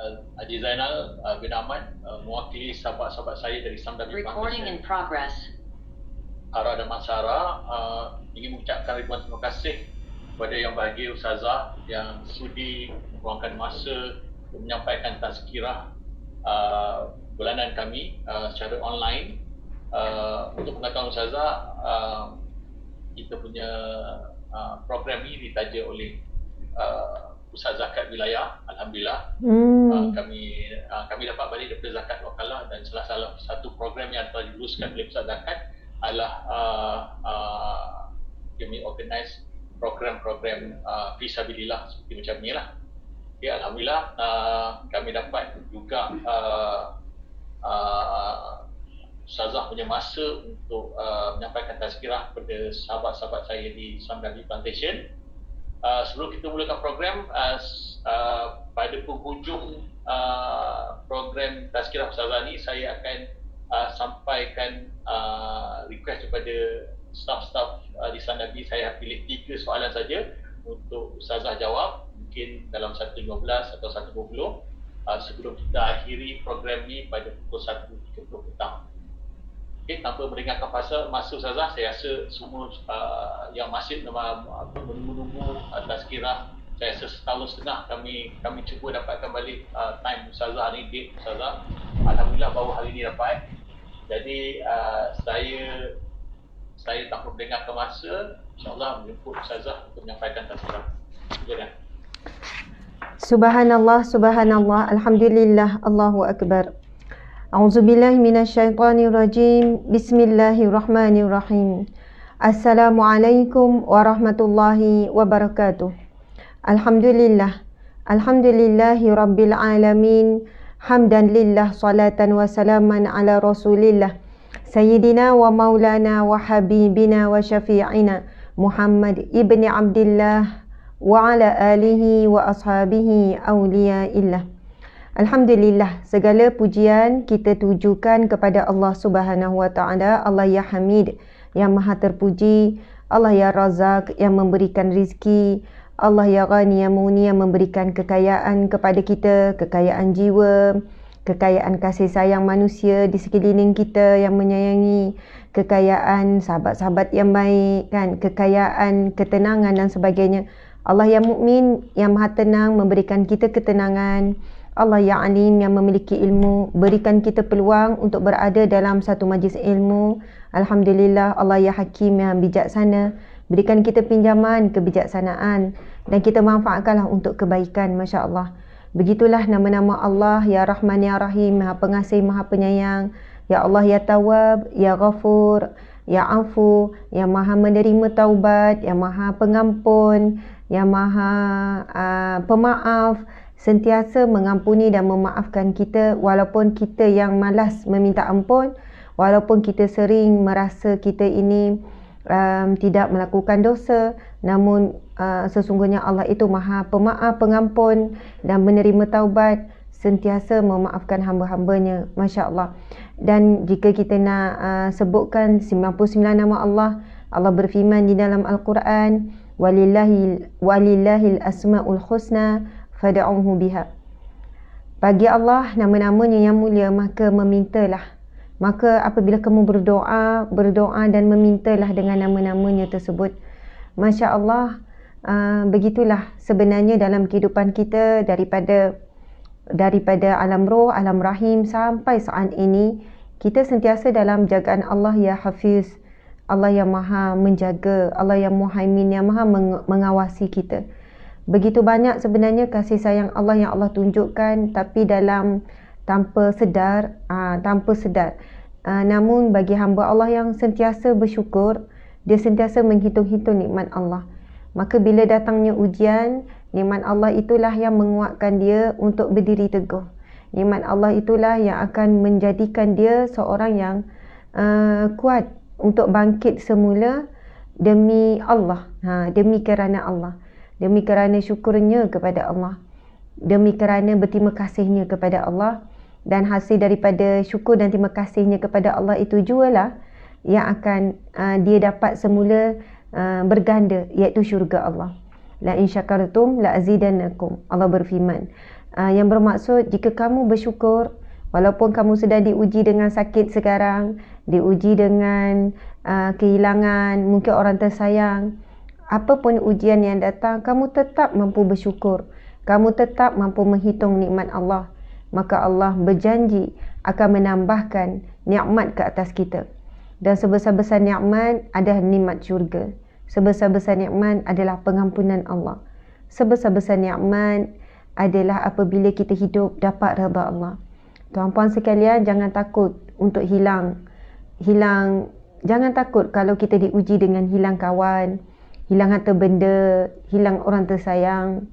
Haji Zainal bin Ahmad mewakili sahabat-sahabat saya dari Samdami Foundation Ara dan Masara ingin mengucapkan ribuan terima kasih kepada Yang Bahagia Ustazah yang sudi meluangkan masa untuk menyampaikan tazkirah bulanan kami secara online. Untuk pengetahuan Ustazah, kita punya program ini ditaja oleh Pusat Zakat Wilayah. Alhamdulillah kami dapat balik daripada zakat wakalah, dan salah satu program yang telah diluluskan oleh Pusat Zakat adalah kami organize program-program fisabilillah seperti macam ni lah. Ya, Alhamdulillah kami dapat juga Ustazah punya masa untuk menyampaikan tazkirah kepada sahabat-sahabat saya di Samdami Plantation. Sebelum kita mulakan program, pada penghujung program tazkirah Ustazah ni, saya akan sampaikan request kepada staf-staf di Samdami. Saya pilih 3 soalan saja untuk Ustazah jawab, mungkin dalam 1.15 atau 1.20 sebelum kita akhiri program ni pada pukul 1.30 petang. Okay, tanpa meringankan masa Ustazah, saya rasa semua yang masih menunggu tazkirah, saya rasa setahun setengah kami cuba dapatkan balik time Ustazah ni, date Ustazah. Alhamdulillah baru hari ni dapat. Jadi saya tanpa meringankan masa, insyaAllah menjemput Ustazah untuk menyampaikan tazkirah. Silakan. Subhanallah, subhanallah, alhamdulillah, Allahu Akbar. A'udzubillahi minasyaitonirrajim. Bismillahirrahmanirrahim. Assalamualaikum warahmatullahi wabarakatuh. Alhamdulillah. Alhamdulillahi rabbil alamin. Hamdan lillah, salatan wa salaman ala rasulillah. Sayyidina wa maulana wa habibina wa syafi'ina Muhammad ibni Abdillah wa ala alihi wa ashabihi awliyaillah. Alhamdulillah, segala pujian kita tujukan kepada Allah Subhanahu wa taala, Allah ya Hamid, yang maha terpuji, Allah ya Razak, yang memberikan rizki, Allah ya Ghani, yang Mughni, yang memberikan kekayaan kepada kita, kekayaan jiwa, kekayaan kasih sayang manusia di sekeliling kita yang menyayangi, kekayaan sahabat-sahabat yang baik, kan, kekayaan ketenangan dan sebagainya. Allah yang mukmin, yang maha tenang, memberikan kita ketenangan. Allah yang alim, yang memiliki ilmu, berikan kita peluang untuk berada dalam satu majlis ilmu. Alhamdulillah. Allah yang hakim, yang bijaksana, berikan kita pinjaman kebijaksanaan dan kita manfaatkanlah untuk kebaikan. Masya Allah. Begitulah nama-nama Allah, Ya Rahman, Ya Rahim, Maha Pengasih, Maha Penyayang. Ya Allah, Ya Tawab, Ya Ghafur, Ya Afu, yang maha menerima taubat, yang maha pengampun, yang maha pemaaf, sentiasa mengampuni dan memaafkan kita walaupun kita yang malas meminta ampun, walaupun kita sering merasa kita ini tidak melakukan dosa, namun sesungguhnya Allah itu maha pemaaf, pengampun dan menerima taubat, sentiasa memaafkan hamba-hambanya. Masya Allah. Dan jika kita nak sebutkan 99 nama Allah, Allah berfirman di dalam Al-Quran, walillahil asma'ul husna fad'uhu biha. Bagi Allah nama-namanya yang mulia, maka memintalah. Maka apabila kamu berdoa dan memintalah dengan nama-namanya tersebut. Masya Allah. Begitulah sebenarnya dalam kehidupan kita, daripada alam roh, alam rahim sampai saat ini, kita sentiasa dalam jagaan Allah ya Hafiz, Allah yang maha menjaga, Allah yang muhaimin, yang maha mengawasi kita. Begitu banyak sebenarnya kasih sayang Allah yang Allah tunjukkan, tapi tanpa sedar. Namun bagi hamba Allah yang sentiasa bersyukur, dia sentiasa menghitung-hitung nikmat Allah. Maka bila datangnya ujian, nikmat Allah itulah yang menguatkan dia untuk berdiri teguh. Nikmat Allah itulah yang akan menjadikan dia seorang yang kuat untuk bangkit semula demi Allah, demi kerana Allah, demi kerana syukurnya kepada Allah, demi kerana berterima kasihnya kepada Allah. Dan hasil daripada syukur dan terima kasihnya kepada Allah itu jualah yang akan dia dapat semula berganda, iaitu syurga Allah. La in syakartum la azidannakum. Allah berfirman, Yang bermaksud jika kamu bersyukur, walaupun kamu sedang diuji dengan sakit sekarang, diuji dengan kehilangan mungkin orang tersayang, apapun ujian yang datang, kamu tetap mampu bersyukur, kamu tetap mampu menghitung nikmat Allah, maka Allah berjanji akan menambahkan nikmat ke atas kita. Dan sebesar-besar nikmat adalah nikmat syurga. Sebesar-besar nikmat adalah pengampunan Allah. Sebesar-besar nikmat adalah apabila kita hidup dapat redha Allah. Tuan-puan sekalian, jangan takut untuk hilang. Jangan takut kalau kita diuji dengan hilang kawan, hilang harta benda, hilang orang tersayang,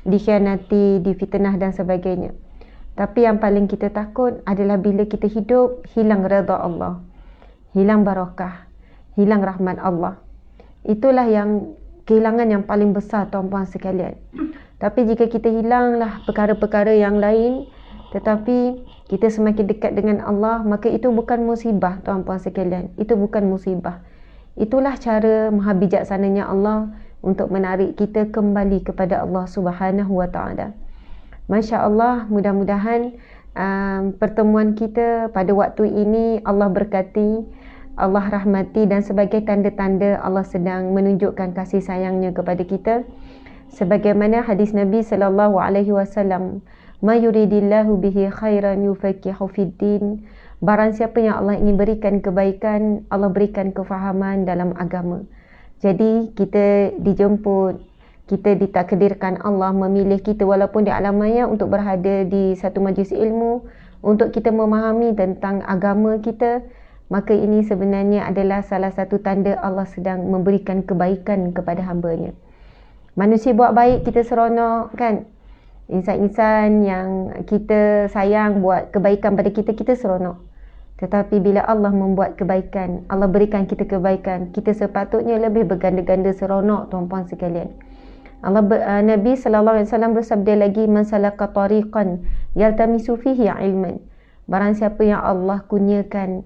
dikhianati, difitnah dan sebagainya. Tapi yang paling kita takut adalah bila kita hidup hilang redha Allah, hilang barakah, hilang rahmat Allah. Itulah yang kehilangan yang paling besar, tuan-puan sekalian. Tapi jika kita hilanglah perkara-perkara yang lain, tetapi kita semakin dekat dengan Allah, maka itu bukan musibah, tuan-puan sekalian. Itu bukan musibah. Itulah cara maha bijaksananya Allah untuk menarik kita kembali kepada Allah Subhanahu wa taala. Masya Allah, mudah-mudahan pertemuan kita pada waktu ini Allah berkati, Allah rahmati, dan sebagai tanda-tanda Allah sedang menunjukkan kasih sayangnya kepada kita. Sebagaimana hadis Nabi sallallahu alaihi wasallam, "Ma yuridillahu bihi khairan yufaqihu fid din." Barang siapa yang Allah ingin berikan kebaikan, Allah berikan kefahaman dalam agama. Jadi kita dijemput, kita ditakdirkan Allah memilih kita walaupun di alam maya untuk berada di satu majlis ilmu, untuk kita memahami tentang agama kita. Maka ini sebenarnya adalah salah satu tanda Allah sedang memberikan kebaikan kepada hamba-Nya. Manusia buat baik, kita seronok kan? Insan-insan yang kita sayang buat kebaikan pada kita, kita seronok. Tetapi bila Allah membuat kebaikan, Allah berikan kita kebaikan, kita sepatutnya lebih berganda-ganda seronok, tuan-puan sekalian. Nabi sallallahu alaihi wasallam bersabda lagi, "Man salaka tariqan yaltamisu fihi ilman." Barang siapa yang Allah kurniakan,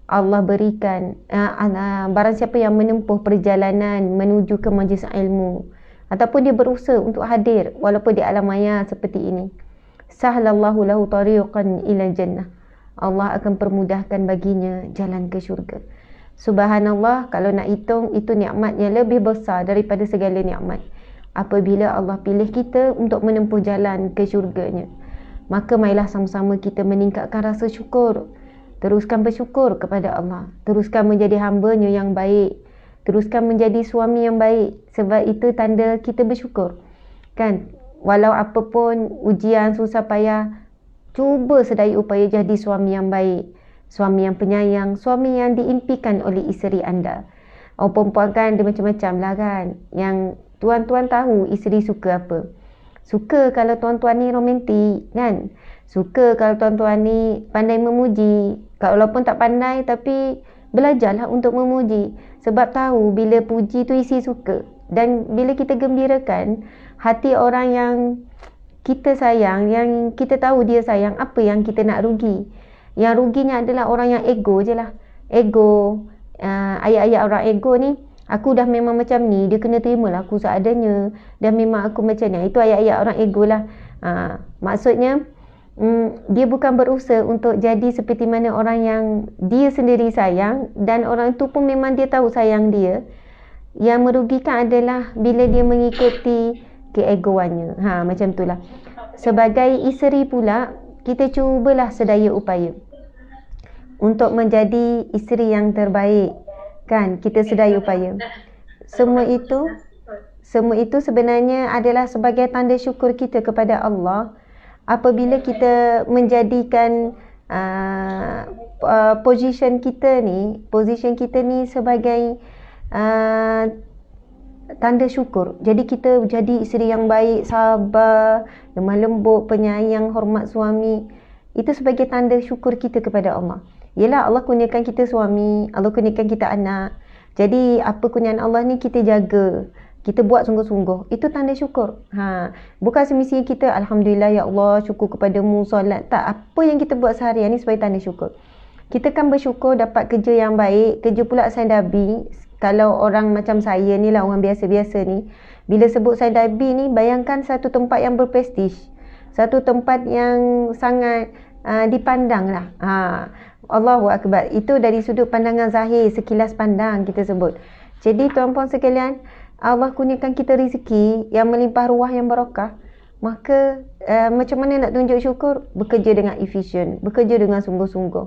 Allah berikan, barang siapa yang menempuh perjalanan menuju ke majlis ilmu, ataupun dia berusaha untuk hadir walaupun di alam maya seperti ini, sahlallahu lahu tariqan ila jannah. Allah akan permudahkan baginya jalan ke syurga. Subhanallah, kalau nak hitung, itu nikmat yang lebih besar daripada segala nikmat. Apabila Allah pilih kita untuk menempuh jalan ke syurganya, maka marilah sama-sama kita meningkatkan rasa syukur. Teruskan bersyukur kepada Allah. Teruskan menjadi hamba-Nya yang baik. Teruskan menjadi suami yang baik. Sebab itu tanda kita bersyukur. Kan? Walau apapun ujian, susah payah, cuba sedaya upaya jadi suami yang baik. Suami yang penyayang. Suami yang diimpikan oleh isteri anda. Orang perempuan kan dia macam-macam lah kan. Yang tuan-tuan tahu isteri suka apa. Suka kalau tuan-tuan ni romantik kan. Suka kalau tuan-tuan ni pandai memuji. Walaupun tak pandai tapi belajarlah untuk memuji. Sebab tahu bila puji tu isi suka. Dan bila kita gembirakan hati orang yang kita sayang, yang kita tahu dia sayang, apa yang kita nak rugi? Yang ruginya adalah orang yang ego je lah. Ego, ayat-ayat orang ego ni, aku dah memang macam ni, dia kena terimalah aku seadanya. Dan memang aku macam ni. Itu ayat-ayat orang ego lah. Maksudnya, dia bukan berusaha untuk jadi seperti mana orang yang dia sendiri sayang. Dan orang tu pun memang dia tahu sayang dia. Yang merugikan adalah bila dia mengikuti keegoannya. Macam itulah. Sebagai isteri pula, kita cubalah sedaya upaya untuk menjadi isteri yang terbaik. Kan, kita sedaya upaya. Semua itu sebenarnya adalah sebagai tanda syukur kita kepada Allah. Apabila kita menjadikan position kita ni sebagai tanda syukur. Jadi kita jadi isteri yang baik, sabar, lemah lembut, penyayang, hormat suami. Itu sebagai tanda syukur kita kepada Allah. Yelah, Allah kurniakan kita suami, Allah kurniakan kita anak. Jadi apa kurniaan Allah ni kita jaga, kita buat sungguh-sungguh. Itu tanda syukur. Bukan semestinya kita alhamdulillah ya Allah, syukur kepadamu, solat. Tak, apa yang kita buat seharian ni sebagai tanda syukur. Kita kan bersyukur dapat kerja yang baik, kerja pula Saindabi. Kalau orang macam saya ni lah, orang biasa-biasa ni, bila sebut Saindabi ni, bayangkan satu tempat yang berprestij, satu tempat yang sangat dipandang lah. Allahu Akbar. Itu dari sudut pandangan zahir, sekilas pandang kita sebut. Jadi tuan-puan sekalian, Allah kurniakan kita rezeki yang melimpah ruah yang barakah. Maka macam mana nak tunjuk syukur? Bekerja dengan efisien, bekerja dengan sungguh-sungguh.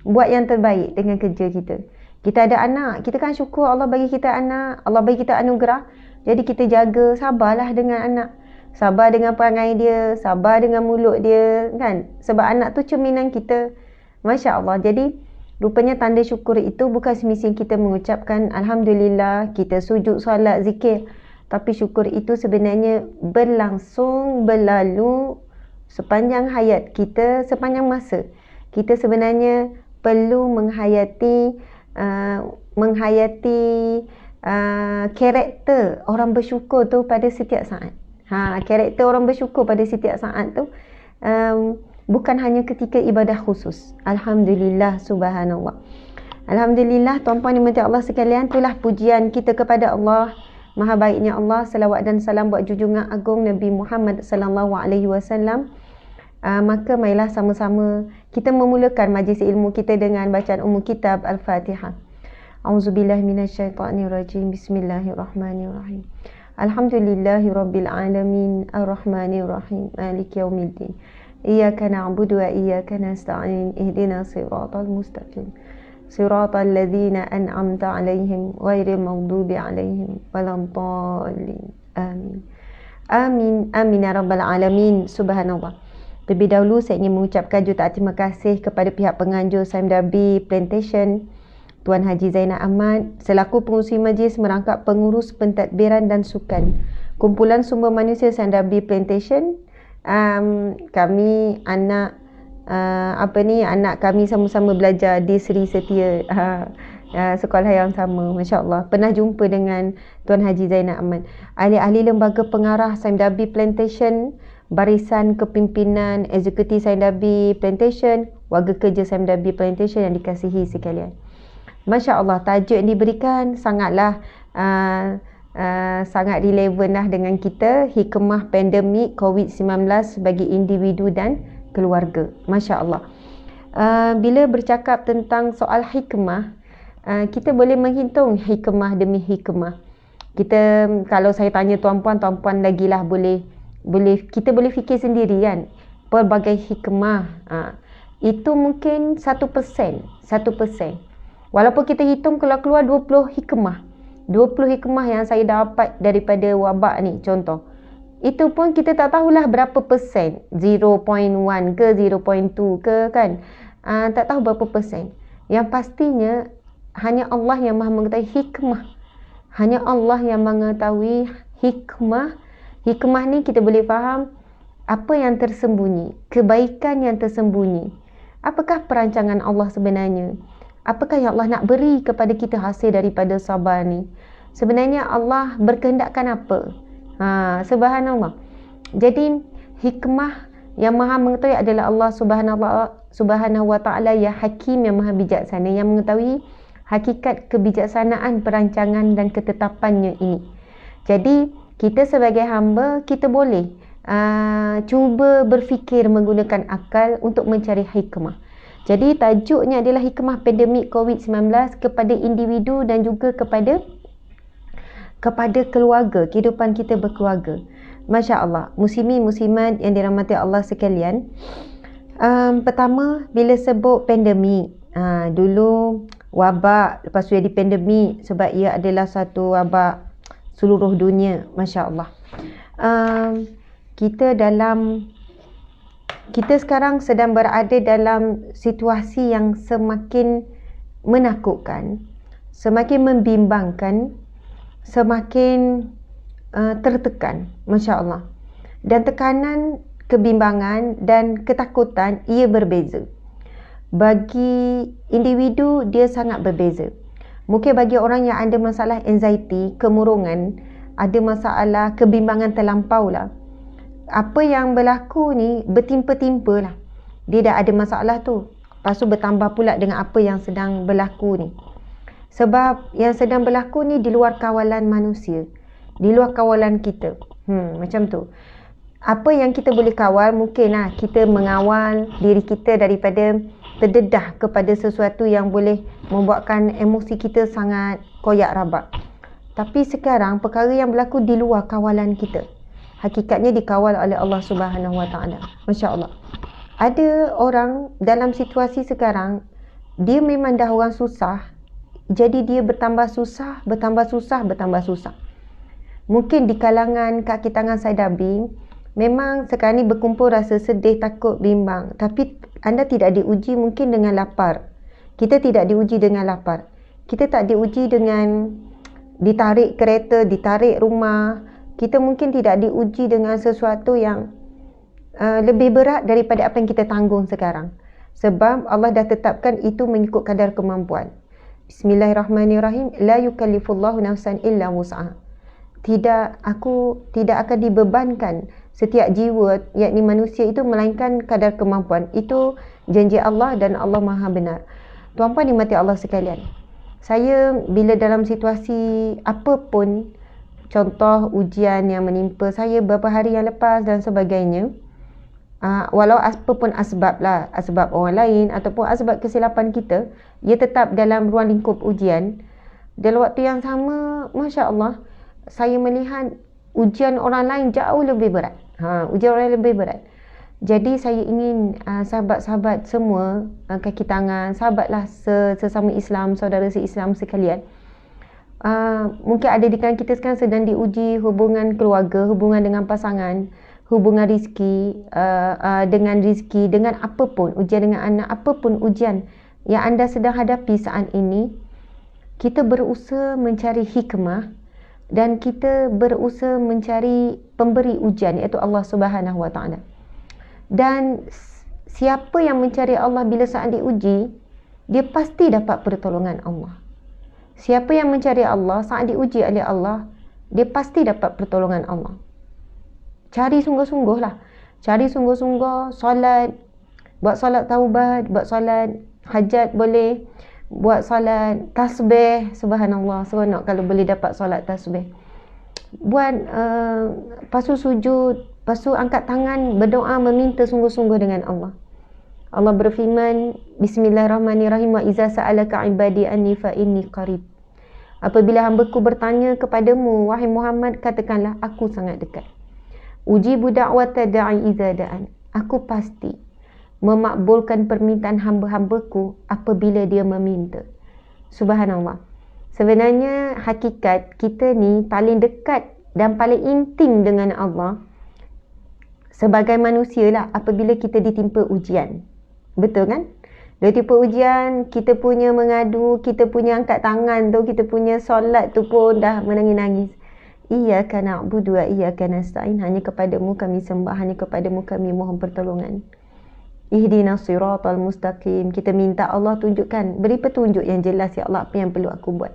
Buat yang terbaik dengan kerja kita. Kita ada anak, kita kan syukur Allah bagi kita anak, Allah bagi kita anugerah. Jadi kita jaga, sabarlah dengan anak. Sabar dengan perangai dia, sabar dengan mulut dia, kan? Sebab anak tu cerminan kita. Masya Allah. Jadi rupanya tanda syukur itu bukan semestinya kita mengucapkan Alhamdulillah, kita sujud, solat, zikir. Tapi syukur itu sebenarnya berlangsung, berlalu sepanjang hayat kita, sepanjang masa. Kita sebenarnya perlu menghayati karakter orang bersyukur tu pada setiap saat. Karakter orang bersyukur pada setiap saat tu bukan hanya ketika ibadah khusus. Alhamdulillah, subhanallah. Alhamdulillah, tuan-puan dimati Allah sekalian, itulah pujian kita kepada Allah. Maha baiknya Allah, salawat dan salam buat junjungan agung Nabi Muhammad sallallahu alaihi wasallam. Maka marilah sama-sama kita memulakan majlis ilmu kita dengan bacaan umum kitab Al-Fatihah. A'udzubillahi minasyaitonirrajim. Bismillahirrahmanirrahim. Alhamdulillahirabbil alamin, arrahmanirrahim, maliki yaumiddin. Iyyaka na'budu wa iyyaka nasta'in. Ihdinas siratal mustaqim. Siratal ladzina an'amta 'alaihim ghairil maghdubi 'alaihim waladdallin. Amin. Amin. Amin ya rabbal alamin. Subhanallah. Lebih dahulu saya ingin mengucapkan jutaan terima kasih kepada pihak penganjur Saim Darbi Plantation, Tuan Haji Zainal Ahmad, selaku pengurusi majlis merangkap pengurus pentadbiran dan sukan Kumpulan Sumber Manusia Saim Darbi Plantation. Kami anak anak kami sama-sama belajar di Sri Setia, sekolah yang sama, masya-Allah. Pernah jumpa dengan Tuan Haji Zainal Ahmad, ahli-ahli lembaga pengarah Saim Darbi Plantation, barisan kepimpinan eksekutif Saim Darbi Plantation, warga kerja Saim Darbi Plantation yang dikasihi sekalian. Masya-Allah, tajuk yang diberikan sangatlah sangat relevan lah dengan kita, hikmah pandemik COVID-19 bagi individu dan keluarga. Masya Allah. Bila bercakap tentang soal hikmah, kita boleh menghitung hikmah demi hikmah. Kita, kalau saya tanya tuan-puan lagilah boleh kita boleh fikir sendiri kan, pelbagai hikmah. Itu mungkin 1%. Walaupun kita hitung kalau keluar 20 hikmah. 20 hikmah yang saya dapat daripada wabak ni, contoh. Itu pun kita tak tahulah berapa persen. 0.1 ke 0.2 ke kan. Tak tahu berapa persen. Yang pastinya hanya Allah yang maha mengetahui hikmah. Hanya Allah yang mengetahui hikmah. Hikmah ni kita boleh faham apa yang tersembunyi, kebaikan yang tersembunyi. Apakah perancangan Allah sebenarnya? Apakah yang Allah nak beri kepada kita hasil daripada sabar ni? Sebenarnya Allah berkehendakkan apa? Subhanallah. Jadi hikmah yang maha mengetahui adalah Allah Subhanahu wa ta'ala, ya Hakim, yang maha bijaksana, yang mengetahui hakikat kebijaksanaan perancangan dan ketetapannya ini. Jadi kita sebagai hamba, kita boleh cuba berfikir menggunakan akal untuk mencari hikmah. Jadi tajuknya adalah hikmah pandemik COVID-19 kepada individu dan juga kepada keluarga, kehidupan kita berkeluarga. Masya Allah. Muslimin muslimat yang dirahmati Allah sekalian. Pertama, bila sebut pandemik, dulu wabak, lepas tu jadi pandemik sebab ia adalah satu wabak seluruh dunia. Masya Allah. Kita sekarang sedang berada dalam situasi yang semakin menakutkan, semakin membimbangkan, semakin tertekan. Masya Allah. Dan tekanan, kebimbangan dan ketakutan ia berbeza. Bagi individu dia sangat berbeza. Mungkin bagi orang yang ada masalah anxiety, kemurungan, ada masalah kebimbangan terlampau lah, apa yang berlaku ni bertimpa-timpa lah. Dia dah ada masalah tu, lepas tu bertambah pula dengan apa yang sedang berlaku ni. Sebab yang sedang berlaku ni di luar kawalan manusia, di luar kawalan kita. Macam tu. Apa yang kita boleh kawal, mungkinlah kita mengawal diri kita daripada terdedah kepada sesuatu yang boleh membuatkan emosi kita sangat koyak rabak. Tapi sekarang perkara yang berlaku di luar kawalan kita, hakikatnya dikawal oleh Allah Subhanahu Wa Taala. Masya-Allah. Ada orang dalam situasi sekarang, dia memang dah orang susah, jadi dia bertambah susah. Mungkin di kalangan kaki tangan Saidabi, memang sekarang ni berkumpul rasa sedih, takut, bimbang. Tapi anda tidak diuji mungkin dengan lapar. Kita tidak diuji dengan lapar. Kita tak diuji dengan ditarik kereta, ditarik rumah. Kita mungkin tidak diuji dengan sesuatu yang lebih berat daripada apa yang kita tanggung sekarang. Sebab Allah dah tetapkan itu mengikut kadar kemampuan. Bismillahirrahmanirrahim. La yukallifullahu nafsan illa wus'aha. Aku tidak akan dibebankan setiap jiwa, yakni manusia itu, melainkan kadar kemampuan. Itu janji Allah dan Allah Maha benar. Tuan-puan dimati Allah sekalian, saya bila dalam situasi apapun, contoh ujian yang menimpa saya beberapa hari yang lepas dan sebagainya, walau apapun asbab lah, asbab orang lain ataupun asbab kesilapan kita, ia tetap dalam ruang lingkup ujian. Dalam waktu yang sama, Masya Allah, saya melihat ujian orang lain jauh lebih berat. Ujian orang lain lebih berat. Jadi saya ingin sahabat-sahabat semua, kaki tangan, sahabatlah sesama Islam, saudara se-Islam sekalian, mungkin ada di kalangan kita sekarang sedang diuji hubungan keluarga, hubungan dengan pasangan, hubungan rizki, dengan apapun, ujian dengan anak, apapun ujian yang anda sedang hadapi saat ini, kita berusaha mencari hikmah dan kita berusaha mencari pemberi ujian, iaitu Allah Subhanahu Wa Taala. Dan siapa yang mencari Allah bila saat diuji, dia pasti dapat pertolongan Allah. Siapa yang mencari Allah saat diuji oleh Allah, dia pasti dapat pertolongan Allah. Cari sungguh-sungguh lah. Cari sungguh-sungguh, solat, buat solat taubat, buat solat hajat boleh, buat solat tasbih. Subhanallah, seronok kalau boleh dapat solat tasbih. Buat pasu sujud, pasu angkat tangan, berdoa, meminta sungguh-sungguh dengan Allah. Allah berfirman, Bismillahirrahmanirrahim, wa iza sa'alaka ibadi anni fa inni qarib. Apabila hamba-Ku bertanya kepadamu, wahai Muhammad, katakanlah aku sangat dekat. Ujibu da'wata da'i iza da'an. Aku pasti memakbulkan permintaan hamba-hamba-Ku apabila dia meminta. Subhanallah. Sebenarnya hakikat kita ni paling dekat dan paling intim dengan Allah sebagai manusia lah apabila kita ditimpa ujian. Betul kan? Ditimpa ujian, kita punya mengadu, kita punya angkat tangan tu, kita punya solat tu pun dah menangis-nangis. Iyyaka na'budu wa iyyaka nasta'in. Hanya kepadamu kami sembah, hanya kepadamu kami mohon pertolongan. Ihdinas siratal mustaqim. Kita minta Allah tunjukkan, beri petunjuk yang jelas ya Allah, apa yang perlu aku buat.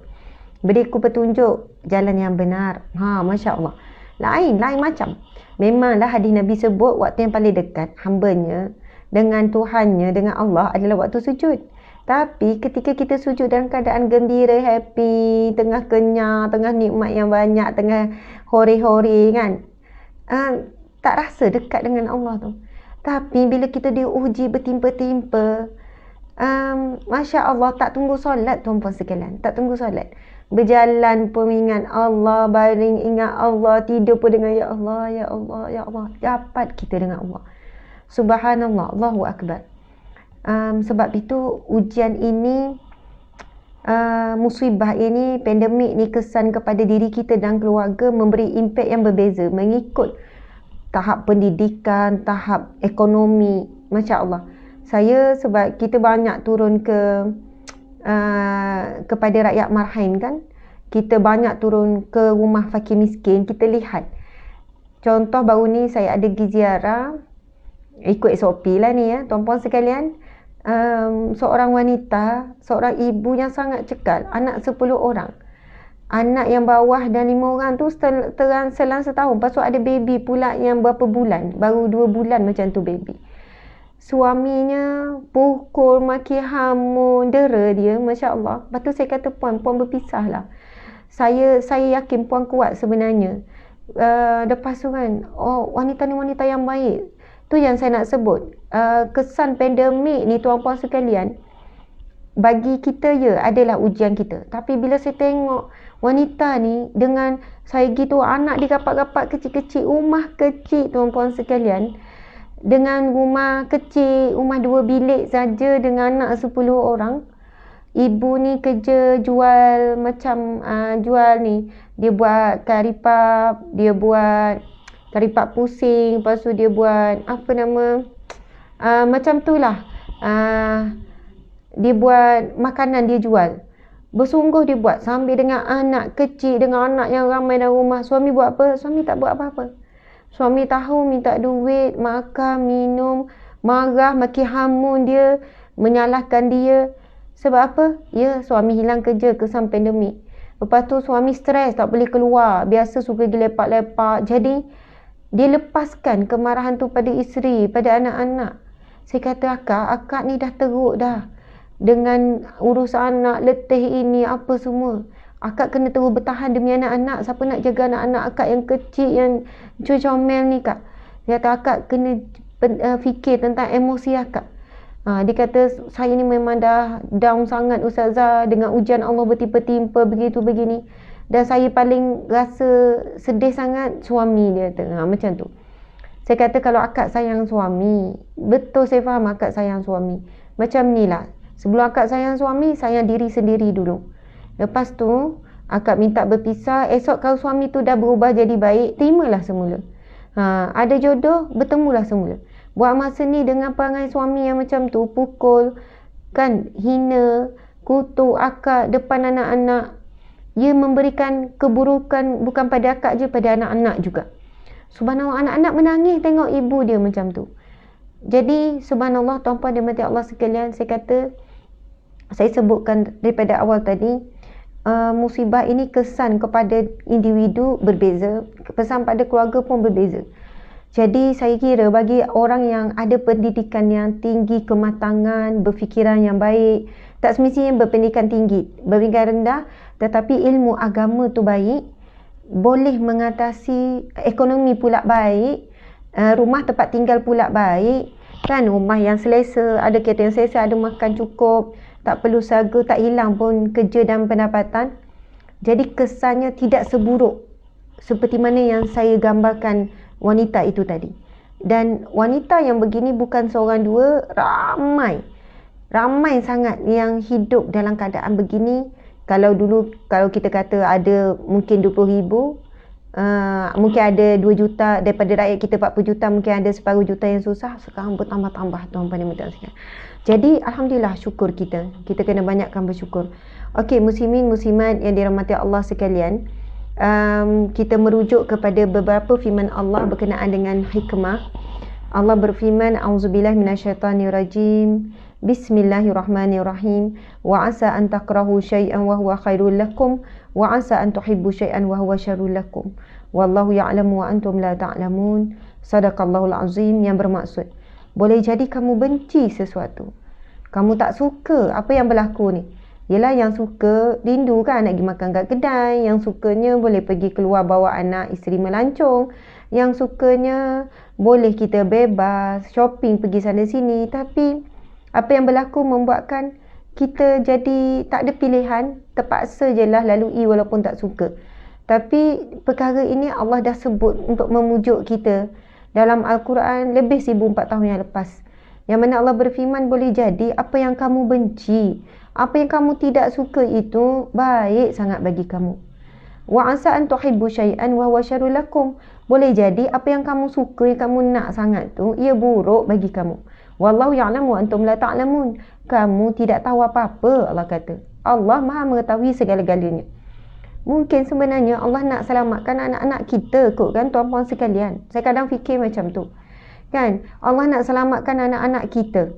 Beri aku petunjuk jalan yang benar. Masya Allah. Lain macam. Memanglah hadis Nabi sebut waktu yang paling dekat hambanya dengan Tuhannya, dengan Allah adalah waktu sujud. Tapi ketika kita sujud dalam keadaan gembira, happy, tengah kenyang, tengah nikmat yang banyak, tengah hore-hore kan, tak rasa dekat dengan Allah tu. Tapi bila kita diuji bertimpa-timpa, Masya Allah, tak tunggu solat tuan-puan sekalian, tak tunggu solat. Berjalan pun ingat Allah, baring ingat Allah, tidur pun dengan Ya Allah, Ya Allah, Ya Allah. Dapat kita dengan Allah. Subhanallah, Allahu Akbar. Sebab itu ujian ini, musibah ini, pandemik ni kesan kepada diri kita dan keluarga memberi impak yang berbeza mengikut tahap pendidikan, tahap ekonomi. Masya Allah. Saya sebab kita banyak turun kepada rakyat marhain kan, kita banyak turun ke rumah fakir miskin, kita lihat. Contoh baru ni saya ada pergi ziarah, ikut SOP lah ni ya, tuan-puan sekalian. Seorang wanita, seorang ibu yang sangat cekal, anak 10 orang. Anak yang bawah dan 5 orang tu selang setahun. Lepas tu ada baby pula yang berapa bulan, baru 2 bulan macam tu baby. Suaminya pukul, maki, hamun, dera dia, Masya Allah. Lepas tu saya kata, puan berpisah lah. Saya yakin puan kuat sebenarnya. Lepas tu kan, wanita ni wanita yang baik. Tu yang saya nak sebut. Kesan pandemik ni tuan-puan sekalian, bagi kita adalah ujian kita. Tapi bila saya tengok wanita ni dengan saya gitu, anak dia rapat-rapat kecil-kecil, rumah kecil tuan-puan sekalian, dengan rumah kecil, rumah 2 bilik saja dengan anak 10 orang. Ibu ni kerja jual macam jual ni, dia buat karipap, dia buat karipap pusing, lepas tu dia buat apa nama, macam tu lah, dia buat makanan dia jual. Bersungguh dia buat sambil dengan anak kecil, dengan anak yang ramai dalam rumah. Suami buat apa? Suami tak buat apa-apa. Suami tahu minta duit, makan, minum, marah, maki hamun dia, menyalahkan dia. Sebab apa? Suami hilang kerja kesan pandemik. Lepas tu suami stres, tak boleh keluar. Biasa suka pergi lepak-lepak. Jadi dia lepaskan kemarahan tu pada isteri, pada anak-anak. Saya kata akak ni dah teruk dah. Dengan urus anak, letih ini, apa semua. Akak kena terus bertahan demi anak-anak. Siapa nak jaga anak-anak akak yang kecil, yang comel ni kak? Dia kata akak kena fikir tentang emosi akak. Dia kata saya ni memang dah down sangat ustazah, dengan ujian Allah bertimpa-timpa begitu begini. Dan saya paling rasa sedih sangat suami dia kata. Macam tu. Saya kata kalau akak sayang suami, betul saya faham akak sayang suami. Macam ni lah. Sebelum akak sayang suami, sayang diri sendiri dulu. Lepas tu, akak minta berpisah. Esok kalau suami tu dah berubah jadi baik, terimalah semula. Ada jodoh, bertemulah semula. Buat masa ni dengan perangai suami yang macam tu, pukul, kan, hina, kutuk akak depan anak-anak. Ia memberikan keburukan bukan pada akak je, pada anak-anak juga. Subhanallah, anak-anak menangis tengok ibu dia macam tu. Jadi, subhanallah, tuan-puan dan puan Allah sekalian, saya sebutkan daripada awal tadi, musibah ini kesan kepada individu berbeza, kesan pada keluarga pun berbeza. Jadi saya kira bagi orang yang ada pendidikan yang tinggi, kematangan, berfikiran yang baik, tak semestinya berpendidikan tinggi, berpendidikan rendah, tetapi ilmu agama tu baik, boleh mengatasi, ekonomi pula baik, rumah tempat tinggal pula baik, kan, rumah yang selesa, ada kereta yang selesa, ada makan cukup, tak perlu saga, tak hilang pun kerja dan pendapatan. Jadi kesannya tidak seburuk seperti mana yang saya gambarkan wanita itu tadi. Dan wanita yang begini bukan seorang dua, ramai sangat yang hidup dalam keadaan begini. Kalau dulu, kalau kita kata ada mungkin 20,000, mungkin ada 2 juta daripada rakyat kita, 40 juta, mungkin ada separuh juta yang susah. Sekarang bertambah-tambah tuan-puan dan puan sekalian. Jadi alhamdulillah, syukur kita kena banyakkan bersyukur. Okey, muslimin muslimat yang dirahmati Allah sekalian, kita merujuk kepada beberapa firman Allah berkenaan dengan hikmah. Allah berfirman, auzubillahi minasyaitanirrajim, bismillahirrahmanirrahim, wa asa an takrahu syai'an wa huwa khairul lakum wa asa an tuhibbu syai'an wa huwa syarrul lakum wallahu ya'lamu wa antum la ta'lamun. Sadaqallahul azim, yang bermaksud boleh jadi kamu benci sesuatu, kamu tak suka apa yang berlaku ni. Yelah, yang suka rindu kan nak pergi makan kat kedai, yang sukanya boleh pergi keluar bawa anak isteri melancong, yang sukanya boleh kita bebas shopping pergi sana sini. Tapi apa yang berlaku membuatkan kita jadi tak ada pilihan, terpaksa je lah lalui walaupun tak suka. Tapi perkara ini Allah dah sebut untuk memujuk kita dalam Al-Quran lebih 1400 tahun yang lepas, yang mana Allah berfirman, boleh jadi apa yang kamu benci, apa yang kamu tidak suka itu baik sangat bagi kamu. Wa asa an tuhibbu syai'an wa huwa syarrul lakum. Boleh jadi apa yang kamu suka, yang kamu nak sangat tu, ia buruk bagi kamu. Wallahu ya'lamu wa antum la ta'lamun. Kamu tidak tahu apa-apa, Allah kata. Allah Maha mengetahui segala-galanya. Mungkin sebenarnya Allah nak selamatkan anak-anak kita kot, kan tuan-puan sekalian. Saya kadang fikir macam tu, kan, Allah nak selamatkan anak-anak kita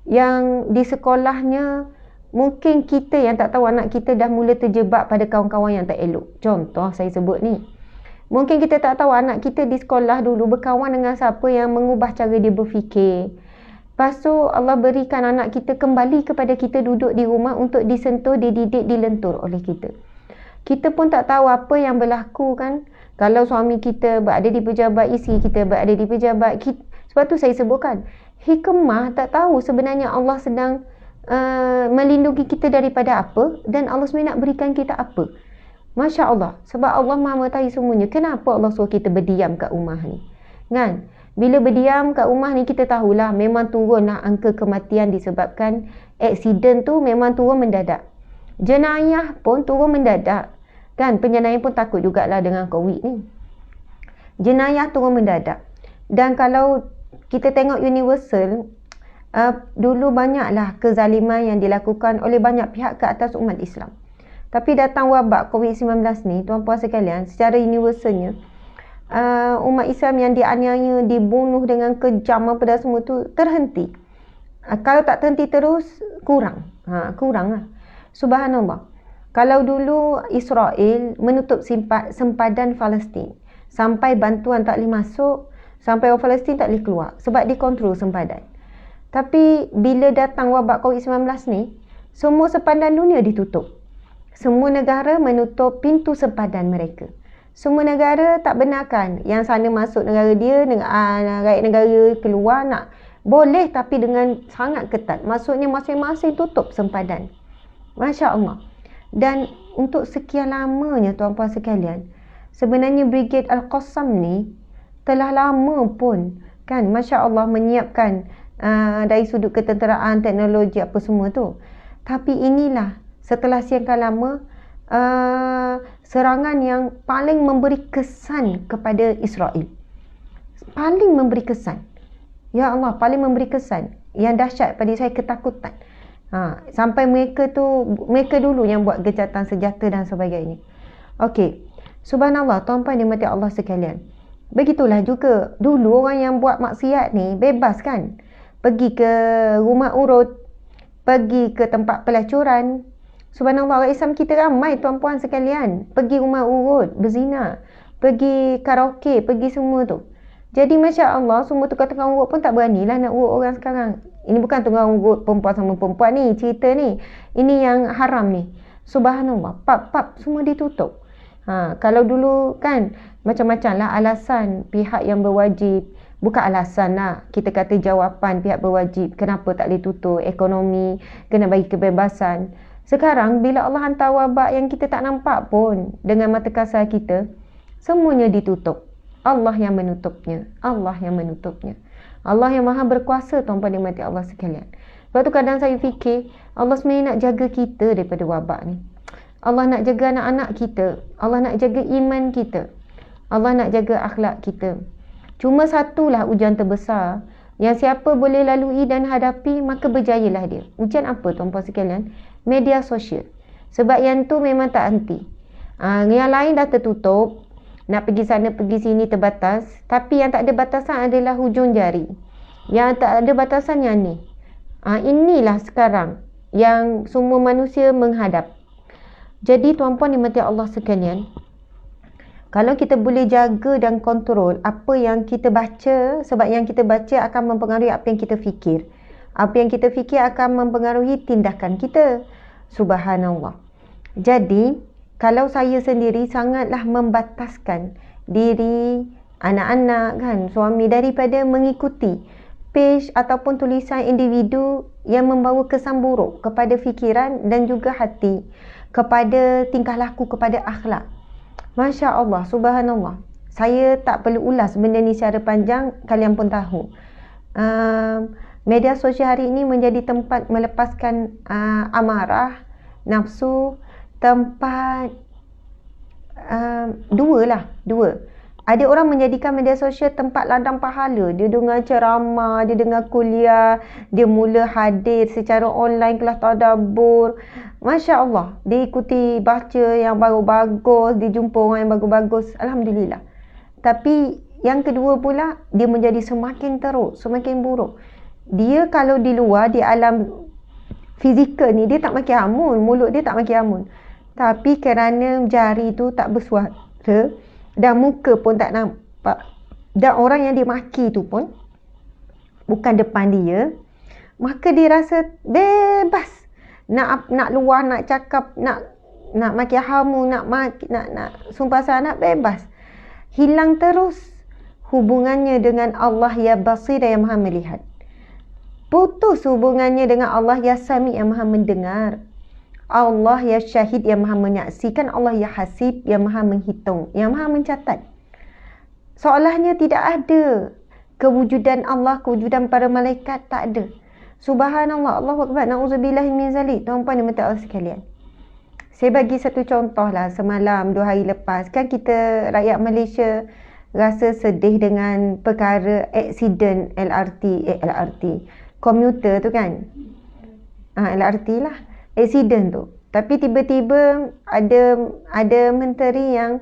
yang di sekolahnya, mungkin kita yang tak tahu anak kita dah mula terjebak pada kawan-kawan yang tak elok. Contoh saya sebut ni, mungkin kita tak tahu anak kita di sekolah dulu berkawan dengan siapa yang mengubah cara dia berfikir. Lepas tu Allah berikan anak kita kembali kepada kita duduk di rumah untuk disentuh, dididik, dilentur oleh kita. Kita pun tak tahu apa yang berlaku, kan. Kalau suami kita berada di pejabat, isteri kita berada di pejabat, sebab tu saya sebutkan hikmah, tak tahu sebenarnya Allah sedang melindungi kita daripada apa, dan Allah sebenarnya nak berikan kita apa. Masya Allah, sebab Allah Maha mengetahui semuanya. Kenapa Allah suruh kita berdiam kat rumah ni, kan? Bila berdiam kat rumah ni, kita tahulah memang turunlah angka kematian disebabkan aksiden tu, memang turun mendadak. Jenayah pun turun mendadak, kan? Penjenayah pun takut jugalah dengan COVID ni. Jenayah turun mendadak. Dan kalau kita tengok universal, dulu banyaklah kezaliman yang dilakukan oleh banyak pihak ke atas umat Islam. Tapi datang wabak COVID-19 ni, tuan-puan sekalian, secara universalnya, umat Islam yang dianiaya, dibunuh dengan kejam apa dah semua tu terhenti. Kalau tak terhenti terus, kurang lah. Subhanallah. Kalau dulu Israel menutup sempadan Palestin, sampai bantuan tak boleh masuk, sampai orang Palestin tak boleh keluar, sebab dia kontrol sempadan. Tapi bila datang wabak COVID-19 ni, semua sempadan dunia ditutup. Semua negara menutup pintu sempadan mereka. Semua negara tak benarkan yang sana masuk negara dia, rakyat negara keluar nak. Boleh, tapi dengan sangat ketat. Maksudnya masing-masing tutup sempadan. Masya Allah. Dan untuk sekian lamanya, tuan-puan sekalian, sebenarnya Brigade Al-Qassam ni telah lama pun, kan, Masya Allah, menyiapkan dari sudut ketenteraan, teknologi apa semua tu. Tapi inilah setelah sekian lama serangan yang paling memberi kesan kepada Israel. Paling memberi kesan. Ya Allah, paling memberi kesan. Yang dahsyat pada saya, ketakutan. Sampai mereka dulu yang buat gencatan senjata dan sebagainya. Okey. Subhanallah, tuan-tuan dimati Allah sekalian. Begitulah juga dulu orang yang buat maksiat ni bebas, kan? Pergi ke rumah urut, pergi ke tempat pelacuran. Subhanallah, orang Islam kita ramai, tuan-puan sekalian. Pergi rumah urut, berzina, pergi karaoke, pergi semua tu. Jadi Masya Allah, semua tukang-tukang urut pun tak beranilah nak urut orang sekarang. Ini bukan tukang urut perempuan sama perempuan ni, cerita ni. Ini yang haram ni. Subhanallah, pub semua ditutup. Kalau dulu kan macam-macam lah alasan pihak yang berwajib. Bukan alasan lah, kita kata jawapan pihak berwajib. Kenapa tak boleh tutup, ekonomi, kena bagi kebebasan. Sekarang bila Allah hantar wabak yang kita tak nampak pun dengan mata kasar kita, semuanya ditutup. Allah yang menutupnya. Allah yang menutupnya. Allah yang maha berkuasa, tuan-tuan dan mati Allah sekalian. Sebab tu kadang saya fikir, Allah sebenarnya nak jaga kita daripada wabak ni. Allah nak jaga anak-anak kita. Allah nak jaga iman kita. Allah nak jaga akhlak kita. Cuma satulah ujian terbesar yang siapa boleh lalui dan hadapi, maka berjayalah dia. Ujian apa, tuan-puan sekalian? Media sosial. Sebab yang tu memang tak henti. Yang lain dah tertutup. Nak pergi sana, pergi sini terbatas. Tapi yang tak ada batasan adalah hujung jari. Yang tak ada batasan yang ni. Inilah sekarang yang semua manusia menghadap. Jadi tuan-puan dimati Allah sekalian, kalau kita boleh jaga dan kontrol apa yang kita baca, sebab yang kita baca akan mempengaruhi apa yang kita fikir. Apa yang kita fikir akan mempengaruhi tindakan kita. Subhanallah. Jadi, kalau saya sendiri sangatlah membataskan diri anak-anak, kan, suami daripada mengikuti page ataupun tulisan individu yang membawa kesan buruk kepada fikiran dan juga hati, kepada tingkah laku, kepada akhlak. Masya Allah, subhanallah. Saya tak perlu ulas benda ni secara panjang, kalian pun tahu. Media sosial hari ini menjadi tempat melepaskan amarah, nafsu, tempat dua. Ada orang menjadikan media sosial tempat ladang pahala. Dia dengar ceramah, dia dengar kuliah, dia mula hadir secara online kelas tadabbur. Masya Allah, dia ikuti baca yang bagus-bagus, dia jumpa orang yang bagus-bagus. Alhamdulillah. Tapi yang kedua pula, dia menjadi semakin teruk, semakin buruk. Dia kalau di luar, di alam fizikal ni, dia tak makin amun, mulut dia tak makin amun. Tapi kerana jari tu tak bersuara dan muka pun tak nampak, dan orang yang dimaki tu pun bukan depan dia, maka dia rasa bebas nak luar, nak cakap, nak maki hamu, nak sumpah sana, bebas. hilang terus hubungannya dengan Allah ya Basir yang Maha melihat. Putus hubungannya dengan Allah ya Sami yang Maha mendengar. Allah ya Syahid yang Maha menyaksikan. Allah ya Hasib yang Maha menghitung, yang Maha mencatat. Seolahnya tidak ada kewujudan Allah, kewujudan para malaikat, tak ada. Subhanallah, Allahu Akbar, na'udzubillahi min zalik. Tuan-puan dan puan sekalian, saya bagi satu contoh lah. Semalam, 2 hari lepas, kan kita rakyat Malaysia rasa sedih dengan perkara aksiden LRT, komuter tu kan. LRT lah, aksiden tu. Tapi tiba-tiba ada menteri yang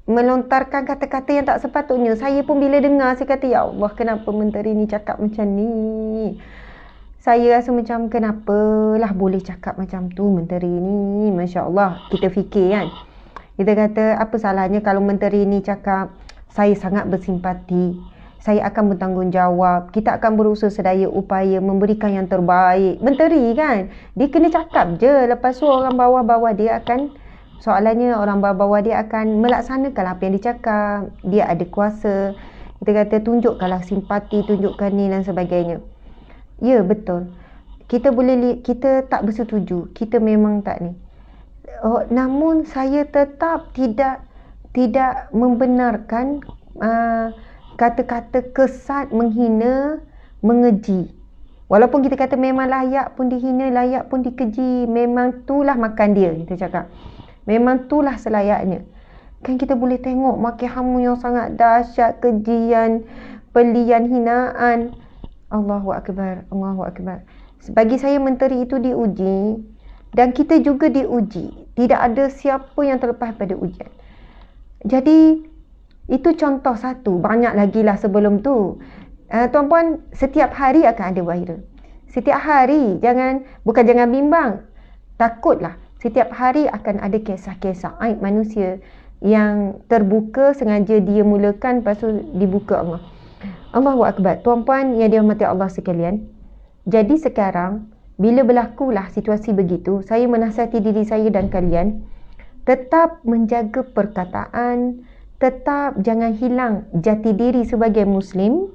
melontarkan kata-kata yang tak sepatutnya. Saya pun bila dengar, saya kata, ya Allah, kenapa menteri ni cakap macam ni? Saya rasa macam, kenapalah boleh cakap macam tu menteri ni? Masya Allah, kita fikir kan. Kita kata, apa salahnya kalau menteri ni cakap, saya sangat bersimpati, saya akan bertanggungjawab, kita akan berusaha sedaya upaya memberikan yang terbaik. Menteri kan, dia kena cakap je. Lepas tu orang bawah-bawah dia akan, soalannya orang bawah-bawah dia akan melaksanakan apa yang dicakap. Dia ada kuasa. Kita kata tunjukkanlah simpati, tunjukkan ni dan sebagainya. Ya, betul. Kita kita tak bersetuju. Kita memang tak ni. Namun saya tetap tidak membenarkan kata-kata kesat, menghina, mengeji. Walaupun kita kata memang layak pun dihina, layak pun dikeji. Memang itulah makan dia, kita cakap. Memang itulah selayaknya. Kan kita boleh tengok makihamu yang sangat dahsyat, kejian, pelian, hinaan. Allahu Akbar, Allahu Akbar. Bagi saya menteri itu diuji dan kita juga diuji. Tidak ada siapa yang terlepas pada ujian. Jadi itu contoh satu. Banyak lagi lah sebelum tu. Tuan-puan, setiap hari akan ada viral. Setiap hari, jangan bimbang. Takutlah. Setiap hari akan ada kisah-kisah aib manusia yang terbuka, sengaja dia mulakan, lepas tu dibuka Allah. Allahu Akbar. Tuan-puan yang dirahmati Allah sekalian, jadi sekarang bila berlakulah situasi begitu, saya menasihati diri saya dan kalian, tetap menjaga perkataan, tetap jangan hilang jati diri sebagai Muslim,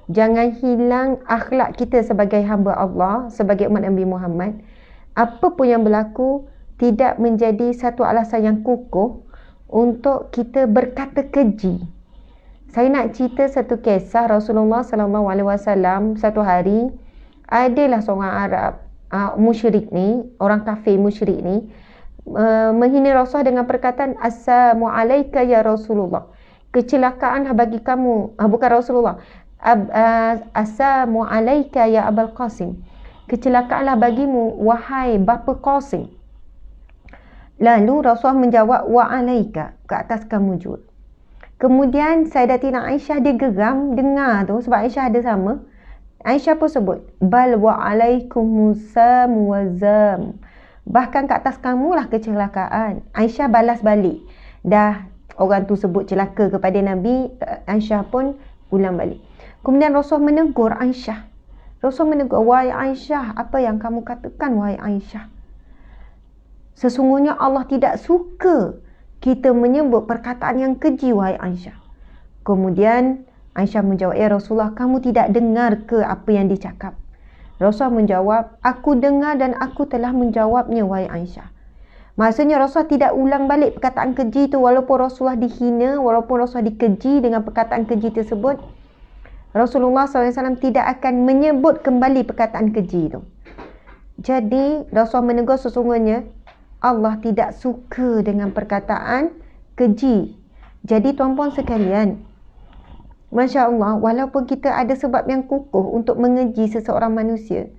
jangan hilang akhlak kita sebagai hamba Allah, sebagai umat Nabi Muhammad. Apa pun yang berlaku, tidak menjadi satu alasan yang kukuh untuk kita berkata keji. Saya nak cerita satu kisah Rasulullah SAW. Satu hari adalah seorang Arab musyrik ni, orang kafir musyrik ni, menghina Rasulullah dengan perkataan Assalamu alayka ya Rasulullah. Kecelakaanlah bagi kamu, bukan Rasulullah, Assalamu alayka ya Abul Qasim. Kecelakaanlah bagimu wahai bapa Qasim. Lalu Rasulullah menjawab wa alaika, ke atas kamu juga. Kemudian Sayyidatina Aisyah dia geram dengar tu, sebab Aisyah ada sama. Aisyah pun sebut bal wa alaikumusam wazam. Bahkan ke atas kamulah kecelakaan. Aisyah balas balik. Dah orang tu sebut celaka kepada Nabi, Aisyah pun ulang balik. Kemudian Rasul menegur Aisyah. Rasul menegur, wahai Aisyah, apa yang kamu katakan wahai Aisyah? Sesungguhnya Allah tidak suka kita menyebut perkataan yang keji wahai Aisyah. Kemudian Aisyah menjawab, ya Rasulullah, kamu tidak dengar ke apa yang dicakap? Rasulullah menjawab, aku dengar dan aku telah menjawabnya wahai Aisyah. Maksudnya Rasulullah tidak ulang balik perkataan keji itu. Walaupun Rasulullah dihina, walaupun Rasulullah dikeji dengan perkataan keji tersebut, Rasulullah SAW tidak akan menyebut kembali perkataan keji itu. Jadi Rasulullah menegur, sesungguhnya Allah tidak suka dengan perkataan keji. Jadi tuan-puan sekalian, Masya Allah, walaupun kita ada sebab yang kukuh untuk mengeji seseorang manusia,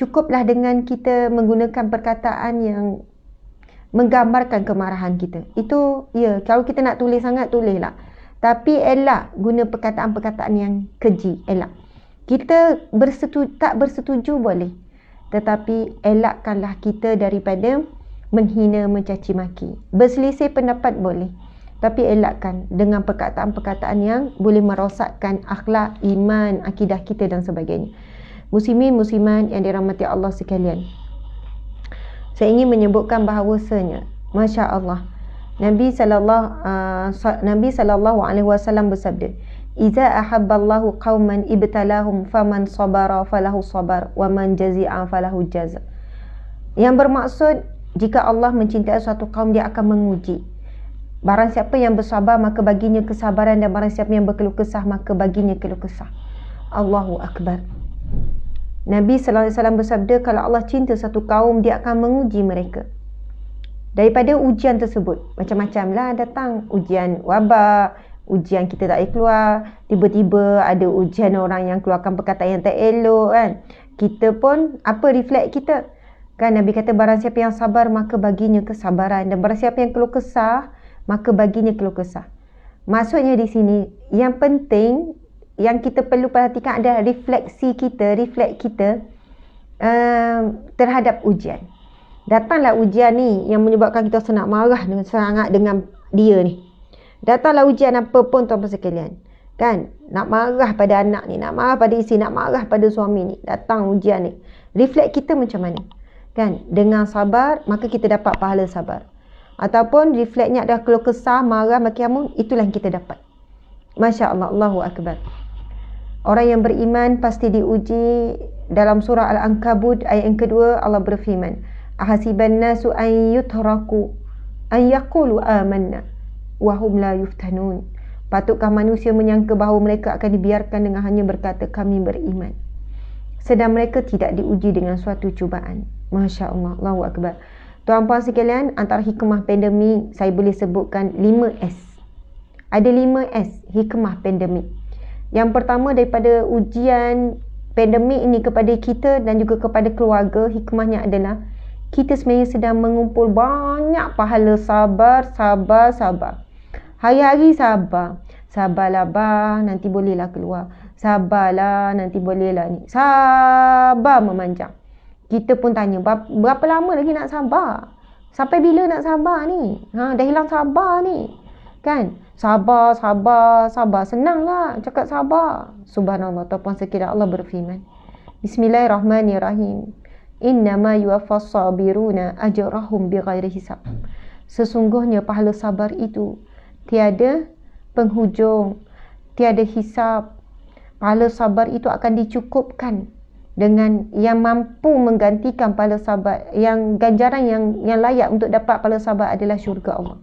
cukuplah dengan kita menggunakan perkataan yang menggambarkan kemarahan kita. Itu, ya, kalau kita nak tulis sangat, tulislah. Tapi elak guna perkataan-perkataan yang keji, elak. Kita tak bersetuju boleh, tetapi elakkanlah kita daripada menghina, mencaci maki. Berselisih pendapat boleh, tapi elakkan dengan perkataan-perkataan yang boleh merosakkan akhlak, iman, akidah kita dan sebagainya. Muslimin, muslimat yang dirahmati Allah sekalian, saya ingin menyebutkan bahawasanya, Masya Allah, Nabi sallallahu alaihi wasallam bersabda, "Iza ahabballahu qauman ibtalahum faman sabara falahu sabar wa man jazi'a falahu jaza." Yang bermaksud, jika Allah mencintai suatu kaum, dia akan menguji. Barang siapa yang bersabar, maka baginya kesabaran, dan barang siapa yang berkeluh kesah, maka baginya keluh kesah. Allahu Akbar. Nabi sallallahu alaihi wasallam bersabda, kalau Allah cinta satu kaum, dia akan menguji mereka. Daripada ujian tersebut, macam-macam lah datang. Ujian wabak, ujian kita tak boleh keluar, tiba-tiba ada ujian orang yang keluarkan perkataan yang tak elok kan. Kita pun, apa reflect kita? Kan Nabi kata, barang siapa yang sabar, maka baginya kesabaran, dan barang siapa yang keluh kesah, maka baginya keluh kesah. Maksudnya di sini, yang penting yang kita perlu perhatikan adalah reflect kita terhadap ujian. Datanglah ujian ni yang menyebabkan kita nak marah dengan sangat dengan dia ni. Datanglah ujian apa pun tuan-tuan sekalian. Kan? Nak marah pada anak ni, nak marah pada isteri, nak marah pada suami ni. Datang ujian ni. Reflect kita macam mana? Kan? Dengan sabar, maka kita dapat pahala sabar. Ataupun refleksnya adalah keluh kesah, marah, makiamun, itulah yang kita dapat. Masya Allah, Allahu Akbar. Orang yang beriman pasti diuji. Dalam surah Al-Ankabut ayat yang kedua, Allah berfirman, ahasiban nasu an yutraku an yaqulu amanna wa hum la yuftanun. Patutkah manusia menyangka bahawa mereka akan dibiarkan dengan hanya berkata kami beriman, sedang mereka tidak diuji dengan suatu cubaan. Masya Allah, Allahu Akbar. Tuan-puan sekalian, antara hikmah pandemik saya boleh sebutkan 5S. Ada 5S hikmah pandemik. Yang pertama, daripada ujian pandemik ini kepada kita dan juga kepada keluarga, hikmahnya adalah kita sebenarnya sedang mengumpul banyak pahala sabar. Hari-hari sabar. Sabarlah bang, nanti bolehlah keluar. Sabarlah, nanti bolehlah ni. Sabar memanjang. Kita pun tanya, berapa lama lagi nak sabar? Sampai bila nak sabar ni? Dah hilang sabar ni. Kan? Sabar. Senanglah cakap sabar. Subhanallah, tuan-puan sekalian, Allah berfirman, Bismillahirrahmanirrahim. Innama yuwaffas sabiruna ajrahum bighairi hisab. Sesungguhnya pahala sabar itu tiada penghujung, tiada hisab. Pahala sabar itu akan dicukupkan dengan yang mampu menggantikan pahala sabar. Yang ganjaran yang layak untuk dapat pahala sabar adalah syurga Allah.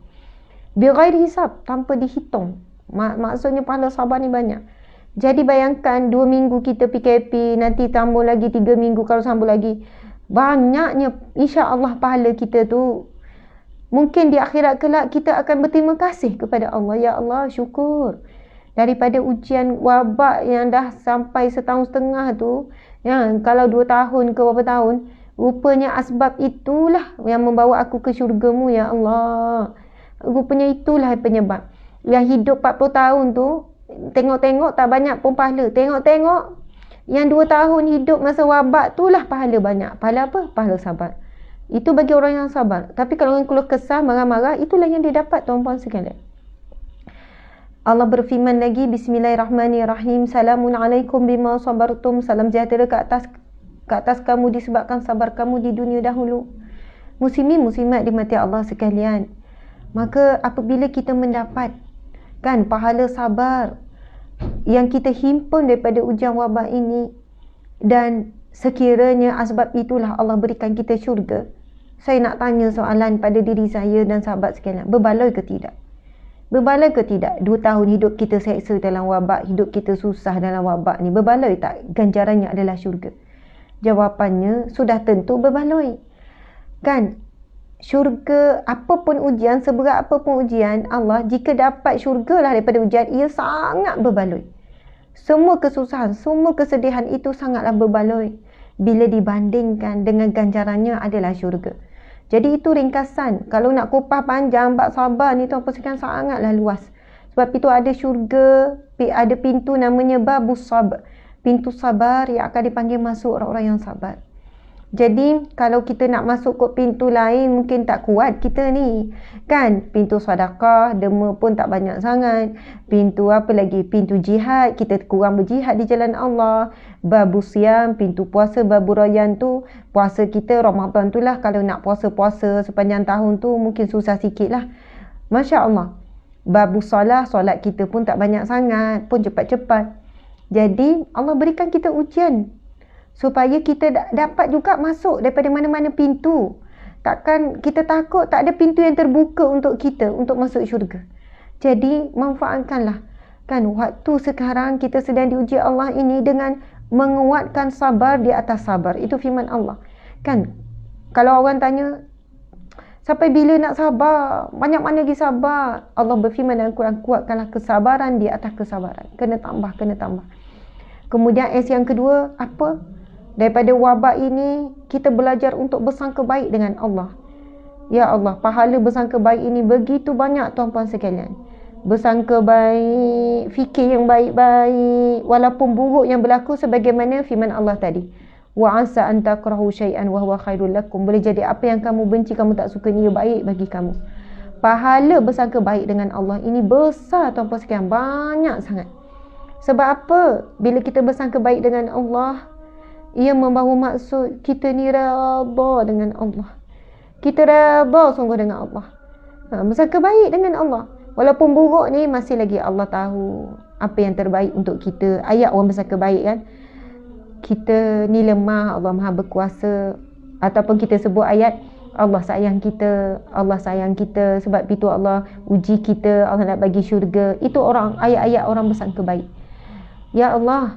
Bighairi hisab, tanpa dihitung. Maksudnya pahala sabar ni banyak. Jadi bayangkan 2 minggu kita PKP, nanti tambah lagi 3 minggu kalau sambung lagi. Banyaknya insya-Allah pahala kita tu. Mungkin di akhirat kelak kita akan berterima kasih kepada Allah. Ya Allah, syukur. Daripada ujian wabak yang dah sampai 1.5 tahun tu, ya, kalau 2 tahun ke berapa tahun, rupanya asbab itulah yang membawa aku ke syurga-Mu, ya Allah. Rupanya itulah penyebab. Yang hidup 40 tahun tu, tengok-tengok tak banyak pun pahala. Tengok-tengok yang 2 tahun hidup masa wabak tu lah pahala banyak. Pahala apa? Pahala sabar. Itu bagi orang yang sabar. Tapi kalau orang keluh kesah, marah-marah, itulah yang dia dapat, tuan-puan sekalian. Allah berfirman lagi, Bismillahirrahmanirrahim. Salamun alaikum bima sabartum. Salam sejahtera ke atas kamu disebabkan sabar kamu di dunia dahulu. Muslimin muslimat dimati Allah sekalian. Maka apabila kita mendapat pahala sabar yang kita himpun daripada ujian wabak ini, dan sekiranya asbab itulah Allah berikan kita syurga, saya nak tanya soalan pada diri saya dan sahabat sekalian, berbaloi ke tidak? Berbaloi ke tidak 2 tahun hidup kita seksa dalam wabak, hidup kita susah dalam wabak ni? Berbaloi tak ganjarannya adalah syurga? Jawapannya sudah tentu berbaloi. Kan? Syurga, apapun ujian, seberat apapun ujian, Allah, jika dapat syurga lah daripada ujian, ia sangat berbaloi. Semua kesusahan, semua kesedihan itu sangatlah berbaloi bila dibandingkan dengan ganjarannya adalah syurga. Jadi itu ringkasan. Kalau nak kupas panjang bab sabar ni, tuan-puan sekalian, sangatlah luas. Sebab itu ada syurga, ada pintu namanya babus sabar, pintu sabar yang akan dipanggil masuk orang-orang yang sabar. Jadi kalau kita nak masuk ke pintu lain, mungkin tak kuat kita ni, kan? Pintu sedekah, derma pun tak banyak sangat. Pintu apa lagi? Pintu jihad, kita kurang berjihad di jalan Allah. Babu siam, pintu puasa, babu rayyan tu, puasa kita Ramadan tu lah. Kalau nak puasa-puasa sepanjang tahun tu mungkin susah sikit lah. Masya Allah. Babu solat kita pun tak banyak sangat, pun cepat-cepat. Jadi Allah berikan kita ujian supaya kita dapat juga masuk daripada mana-mana pintu. Takkan kita takut tak ada pintu yang terbuka untuk kita untuk masuk syurga. Jadi manfaatkanlah kan waktu sekarang kita sedang diuji Allah ini dengan menguatkan sabar di atas sabar. Itu firman Allah. Kan kalau orang tanya sampai bila nak sabar? Banyak mana lagi sabar? Allah berfirman dalam Quran, kuatkanlah kesabaran di atas kesabaran. Kena tambah. Kemudian yang kedua, apa? Daripada wabak ini, kita belajar untuk bersangka baik dengan Allah. Ya Allah, pahala bersangka baik ini begitu banyak tuan-puan sekalian. Bersangka baik, fikir yang baik-baik, walaupun buruk yang berlaku sebagaimana firman Allah tadi. Wa asa an takrahu syai'an wa huwa khairul lakum. Boleh jadi apa yang kamu benci, kamu tak suka, ni baik bagi kamu. Pahala bersangka baik dengan Allah ini besar tuan-puan sekalian, banyak sangat. Sebab apa? Bila kita bersangka baik dengan Allah, ia membawa maksud kita ni redha dengan Allah. Kita redha sungguh dengan Allah. Bersangka baik dengan Allah. Walaupun buruk ni, masih lagi Allah tahu apa yang terbaik untuk kita. Ayat orang bersangka baik kan. Kita ni lemah, Allah Maha berkuasa. Ataupun kita sebut ayat Allah sayang kita, sebab itu Allah uji kita, Allah nak bagi syurga. Itu ayat-ayat orang bersangka baik. Ya Allah,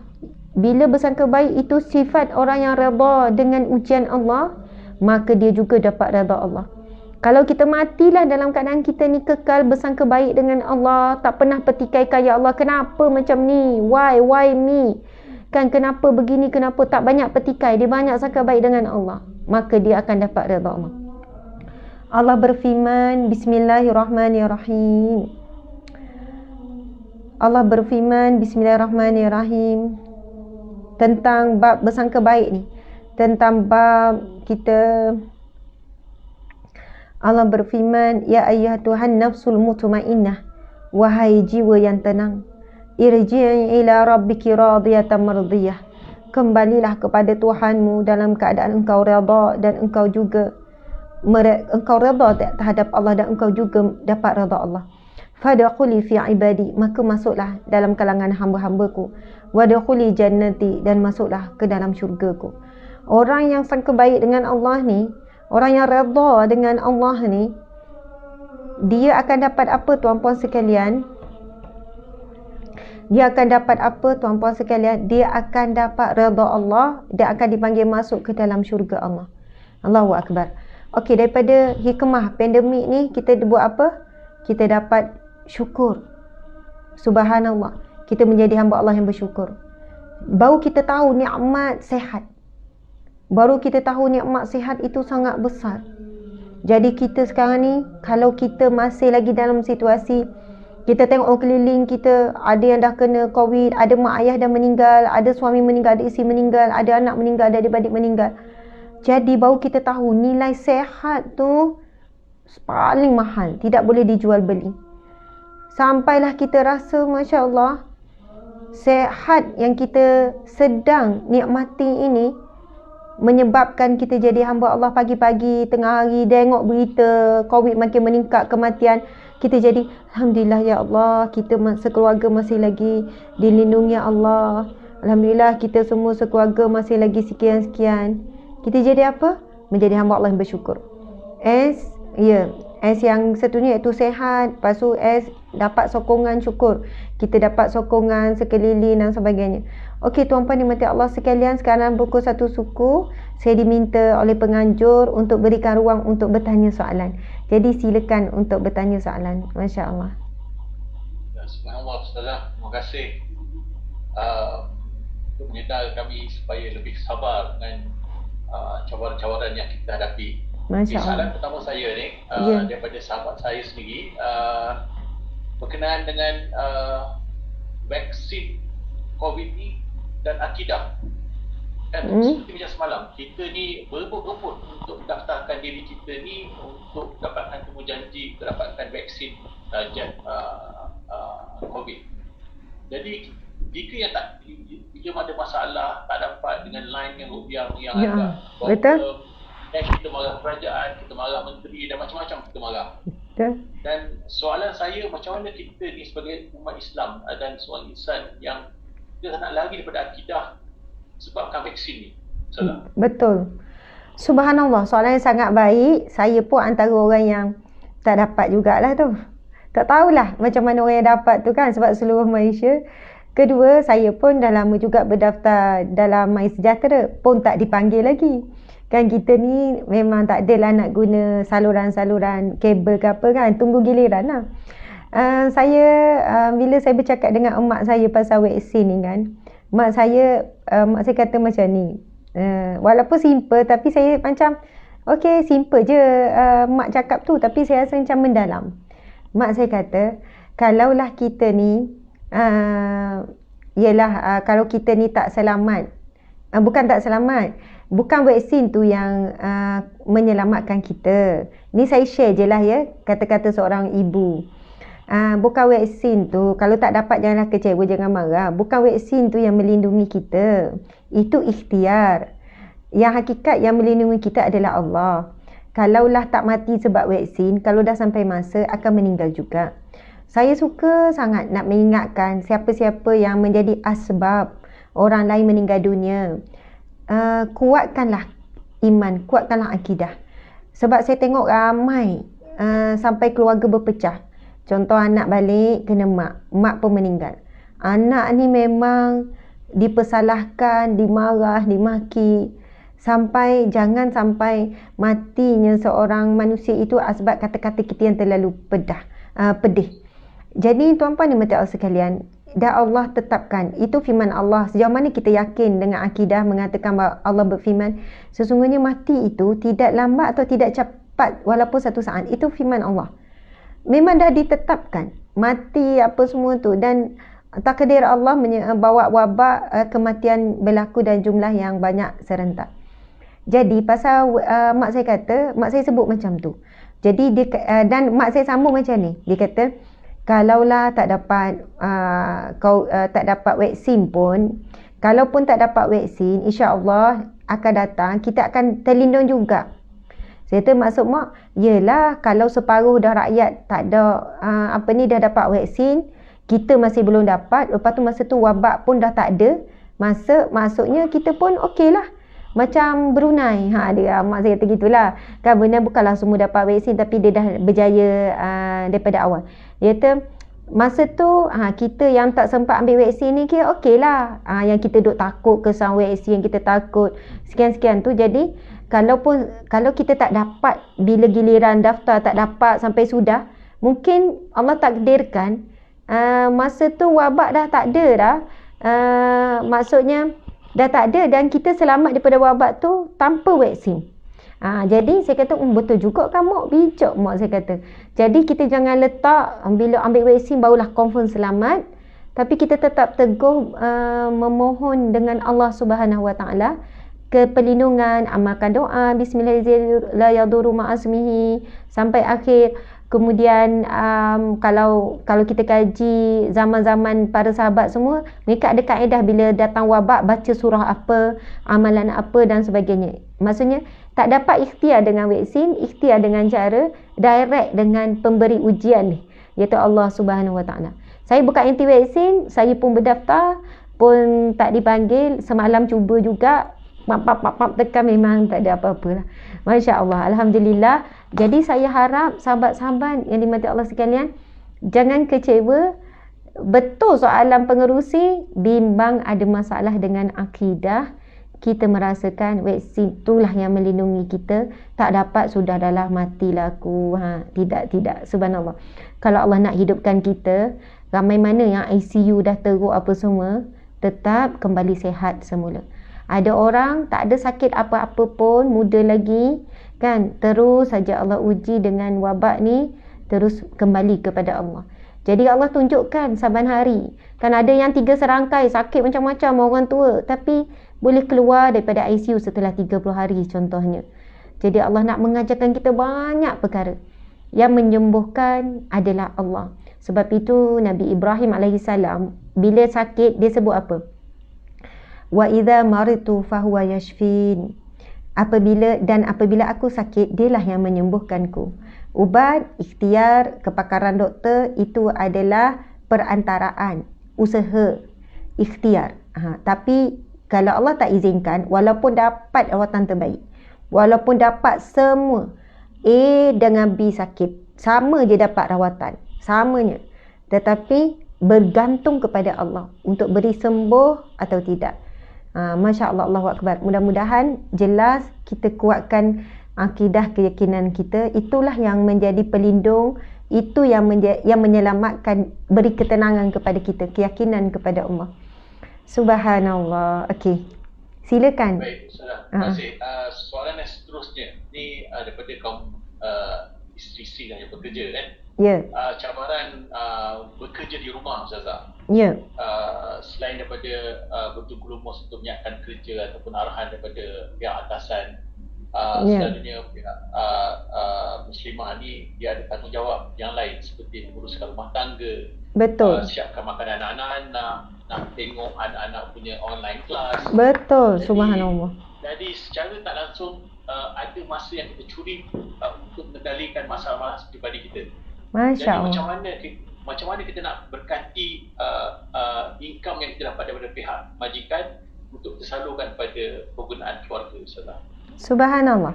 bila bersangka baik itu sifat orang yang redha dengan ujian Allah, maka dia juga dapat redha Allah. Kalau kita matilah dalam keadaan kita ni kekal bersangka baik dengan Allah, tak pernah petikaikan, ya Allah kenapa macam ni, why me, kan kenapa begini, kenapa tak banyak petikai, dia banyak sangka baik dengan Allah, maka dia akan dapat redha Allah. Allah berfirman, Bismillahirrahmanirrahim. Allah berfirman, Bismillahirrahmanirrahim, tentang bab bersangka baik ni, tentang bab kita. Allah berfirman, ya ayyatuhan nafsul mutmainnah, wahai jiwa yang tenang, irji'i ila rabbiki radiyatan mardiyah, kembalilah kepada Tuhanmu dalam keadaan engkau redha dan engkau juga engkau redha terhadap Allah dan engkau juga dapat redha Allah. Fadkhuli fi ibadi, maka masuklah dalam kalangan hamba-hambaku. Wadkhuli jannati, dan masuklah ke dalam syurgaku. Orang yang sangka baik dengan Allah ni, orang yang redha dengan Allah ni, dia akan dapat apa tuan-puan sekalian? Dia akan dapat apa tuan-puan sekalian? Dia akan dapat redha Allah, dia akan dipanggil masuk ke dalam syurga Allah. Allahu Akbar. Okey, daripada hikmah pandemik ni kita buat apa? Kita dapat syukur. Subhanallah, kita menjadi hamba Allah yang bersyukur. Baru kita tahu nikmat sihat. Baru kita tahu nikmat sihat itu sangat besar. Jadi kita sekarang ni, kalau kita masih lagi dalam situasi, kita tengok orang keliling kita, ada yang dah kena COVID, ada mak ayah dah meninggal, ada suami meninggal, ada isteri meninggal, ada anak meninggal, ada adik-beradik meninggal. Jadi baru kita tahu nilai sihat tu paling mahal, tidak boleh dijual beli. Sampailah kita rasa, Masya Allah, sihat yang kita sedang nikmati ini menyebabkan kita jadi hamba Allah. Pagi-pagi, tengah hari, tengok berita COVID makin meningkat, kematian, kita jadi Alhamdulillah ya Allah, kita sekeluarga masih lagi dilindungi Allah. Alhamdulillah kita semua sekeluarga masih lagi sekian-sekian. Kita jadi apa? Menjadi hamba Allah yang bersyukur. S yang satunya iaitu sehat. Lepas tu S dapat sokongan syukur. Kita dapat sokongan sekeliling dan sebagainya. Okey tuan-puan dimati Allah sekalian, sekarang pukul 1 suku, saya diminta oleh penganjur untuk berikan ruang untuk bertanya soalan. Jadi silakan untuk bertanya soalan. Masya Allah. Subhanallah Ustazah, terima kasih untuk menyedar kami supaya lebih sabar dengan cabaran-cabaran yang kita hadapi. Masya Allah. Soalan pertama saya ni daripada sahabat saya sendiri berkenaan dengan vaksin COVID ni dan akidah. Kan seperti macam semalam, kita ni berebut-rebut untuk daftarkan diri kita ni untuk dapatkan temujanji dapatkan vaksin COVID. Jadi jika yang tak, jika ada masalah tak dapat dengan line yang ada, betul. kita marah kerajaan, kita marah menteri dan macam-macam kita marah. Dan soalan saya, macam mana kita ni sebagai umat Islam dan seorang insan yang kita tak nak lari daripada akidah sebabkan vaksin ni? Salah. Betul. Subhanallah, soalan yang sangat baik. Saya pun antara orang yang tak dapat jugalah tu. Tak tahulah macam mana orang yang dapat tu kan, sebab seluruh Malaysia. Kedua, saya pun dah lama juga berdaftar dalam MySejahtera, pun tak dipanggil lagi. Kan kita ni memang tak adalah nak guna saluran-saluran kabel ke apa kan, tunggu giliran lah. Bila saya bercakap dengan emak saya pasal vaksin ni kan, mak saya kata macam ni, walaupun simple tapi saya macam okey, simple je mak cakap tu, tapi saya rasa macam mendalam. Mak saya kata, kalaulah kita ni kalau kita ni tak selamat, bukan tak selamat, bukan vaksin tu yang menyelamatkan kita. Ni saya share je lah ya, kata-kata seorang ibu. Bukan vaksin tu, kalau tak dapat janganlah kecewa, jangan marah. Bukan vaksin tu yang melindungi kita, itu ikhtiar. Yang hakikat yang melindungi kita adalah Allah. Kalaulah tak mati sebab vaksin, kalau dah sampai masa akan meninggal juga. Saya suka sangat nak mengingatkan siapa-siapa yang menjadi asbab orang lain meninggal dunia, kuatkanlah iman, kuatkanlah akidah. Sebab saya tengok ramai sampai keluarga berpecah. Contoh, anak balik kena mak pun meninggal. Anak ni memang dipersalahkan, dimarah, dimaki, jangan sampai matinya seorang manusia itu sebab kata-kata kita yang terlalu pedih. Jadi tuan-puan dan puan-puan sekalian, dah Allah tetapkan, itu firman Allah. Sejauh mana kita yakin dengan akidah mengatakan bahawa Allah berfirman, sesungguhnya mati itu tidak lambat atau tidak cepat walaupun satu saat. Itu firman Allah. Memang dah ditetapkan mati apa semua tu, dan takdir Allah bawa wabak kematian berlaku dan jumlah yang banyak serentak. Jadi pasal mak saya sebut macam tu. Jadi dan mak saya sambung macam ni. Dia kata, kalaulah tak dapat tak dapat vaksin pun, kalaupun tak dapat vaksin, insya-Allah akan datang, kita akan terlindung juga. Saya kata, maksud mak, yelah kalau separuh dah rakyat tak ada dah dapat vaksin, kita masih belum dapat, lepas tu masa tu wabak pun dah tak ada, maksudnya kita pun okey lah. Macam Brunei, mak saya kata gitulah. Kan Brunei bukanlah semua dapat vaksin, tapi dia dah berjaya daripada awal. Dia kata, masa tu kita yang tak sempat ambil vaksin ni kira okey lah. Yang kita duk takut kesan vaksin, kita takut sekian-sekian tu. Jadi kalau kita tak dapat, bila giliran daftar tak dapat sampai sudah, mungkin Allah takdirkan masa tu wabak dah tak ada dah. Maksudnya dah tak ada dan kita selamat daripada wabak tu tanpa vaksin. Jadi saya kata, betul juga kan mak, bijak mak saya kata. Jadi kita jangan letak bila ambil vaksin barulah confirm selamat, tapi kita tetap teguh memohon dengan Allah Subhanahu Wa Taala perlindungan, amalkan doa bismillahirrahmanirrahim sampai akhir. Kemudian kalau kita kaji zaman-zaman para sahabat semua, mereka ada kaedah bila datang wabak baca surah apa, amalan apa dan sebagainya. Maksudnya tak dapat ikhtiar dengan vaksin, ikhtiar dengan cara direct dengan pemberi ujian ni, iaitu Allah Subhanahu Wa Taala. Saya bukan anti vaksin, saya pun berdaftar pun tak dipanggil. Semalam cuba juga, pap tekan, memang tak ada apa-apa lah. Masya Allah, Alhamdulillah. Jadi saya harap sahabat-sahabat yang dimati Allah sekalian, jangan kecewa. Betul soalan pengerusi, bimbang ada masalah dengan akidah, kita merasakan vaksin itulah yang melindungi kita. Tak dapat, sudah adalah matilah aku. Tidak, subhanallah. Kalau Allah nak hidupkan kita, ramai mana yang ICU dah teruk apa semua, tetap kembali sihat semula. Ada orang tak ada sakit apa-apa pun, muda lagi kan, terus saja Allah uji dengan wabak ni, terus kembali kepada Allah. Jadi Allah tunjukkan saban hari. Kan ada yang 3 serangkai sakit macam-macam orang tua, tapi boleh keluar daripada ICU setelah 30 hari contohnya. Jadi Allah nak mengajarkan kita banyak perkara. Yang menyembuhkan adalah Allah. Sebab itu Nabi Ibrahim AS bila sakit dia sebut apa? Wa idza maritu fahuwa yashfin. Apabila aku sakit, dialah yang menyembuhkanku. Ubat, ikhtiar, kepakaran doktor itu adalah perantaraan, usaha, ikhtiar. Tapi kalau Allah tak izinkan, walaupun dapat rawatan terbaik, walaupun dapat semua, A dengan B sakit, sama je dapat rawatan, samanya. Tetapi bergantung kepada Allah untuk beri sembuh atau tidak. Masya Allah, Allahu Akbar. Mudah-mudahan jelas kita kuatkan akidah keyakinan kita. Itulah yang menjadi pelindung, itu yang menyelamatkan, beri ketenangan kepada kita, keyakinan kepada Allah. Subhanallah. Okey, silakan. Baik, terima kasih. Soalan yang seterusnya ni daripada kaum isteri-isteri yang bekerja kan. Ya. Cabaran bekerja di rumah, Ustazah. Ya. Selain daripada berjumpa-lumus untuk menyiapkan kerja ataupun arahan daripada pihak atasan, selalunya pihak muslimah ni dia ada tanggungjawab yang lain seperti menguruskan rumah tangga, betul, siapkan makanan anak-anak, nak tengok anak-anak punya online class. Betul, subhanallah. Jadi secara tak langsung ada masa yang kita curi untuk mengendalikan masalah-masalah pribadi kita. Masya Allah. Jadi macam mana kita nak berkati income yang kita dapat daripada pihak majikan untuk tersalurkan pada penggunaan keluarga, Ustazah. Subhanallah.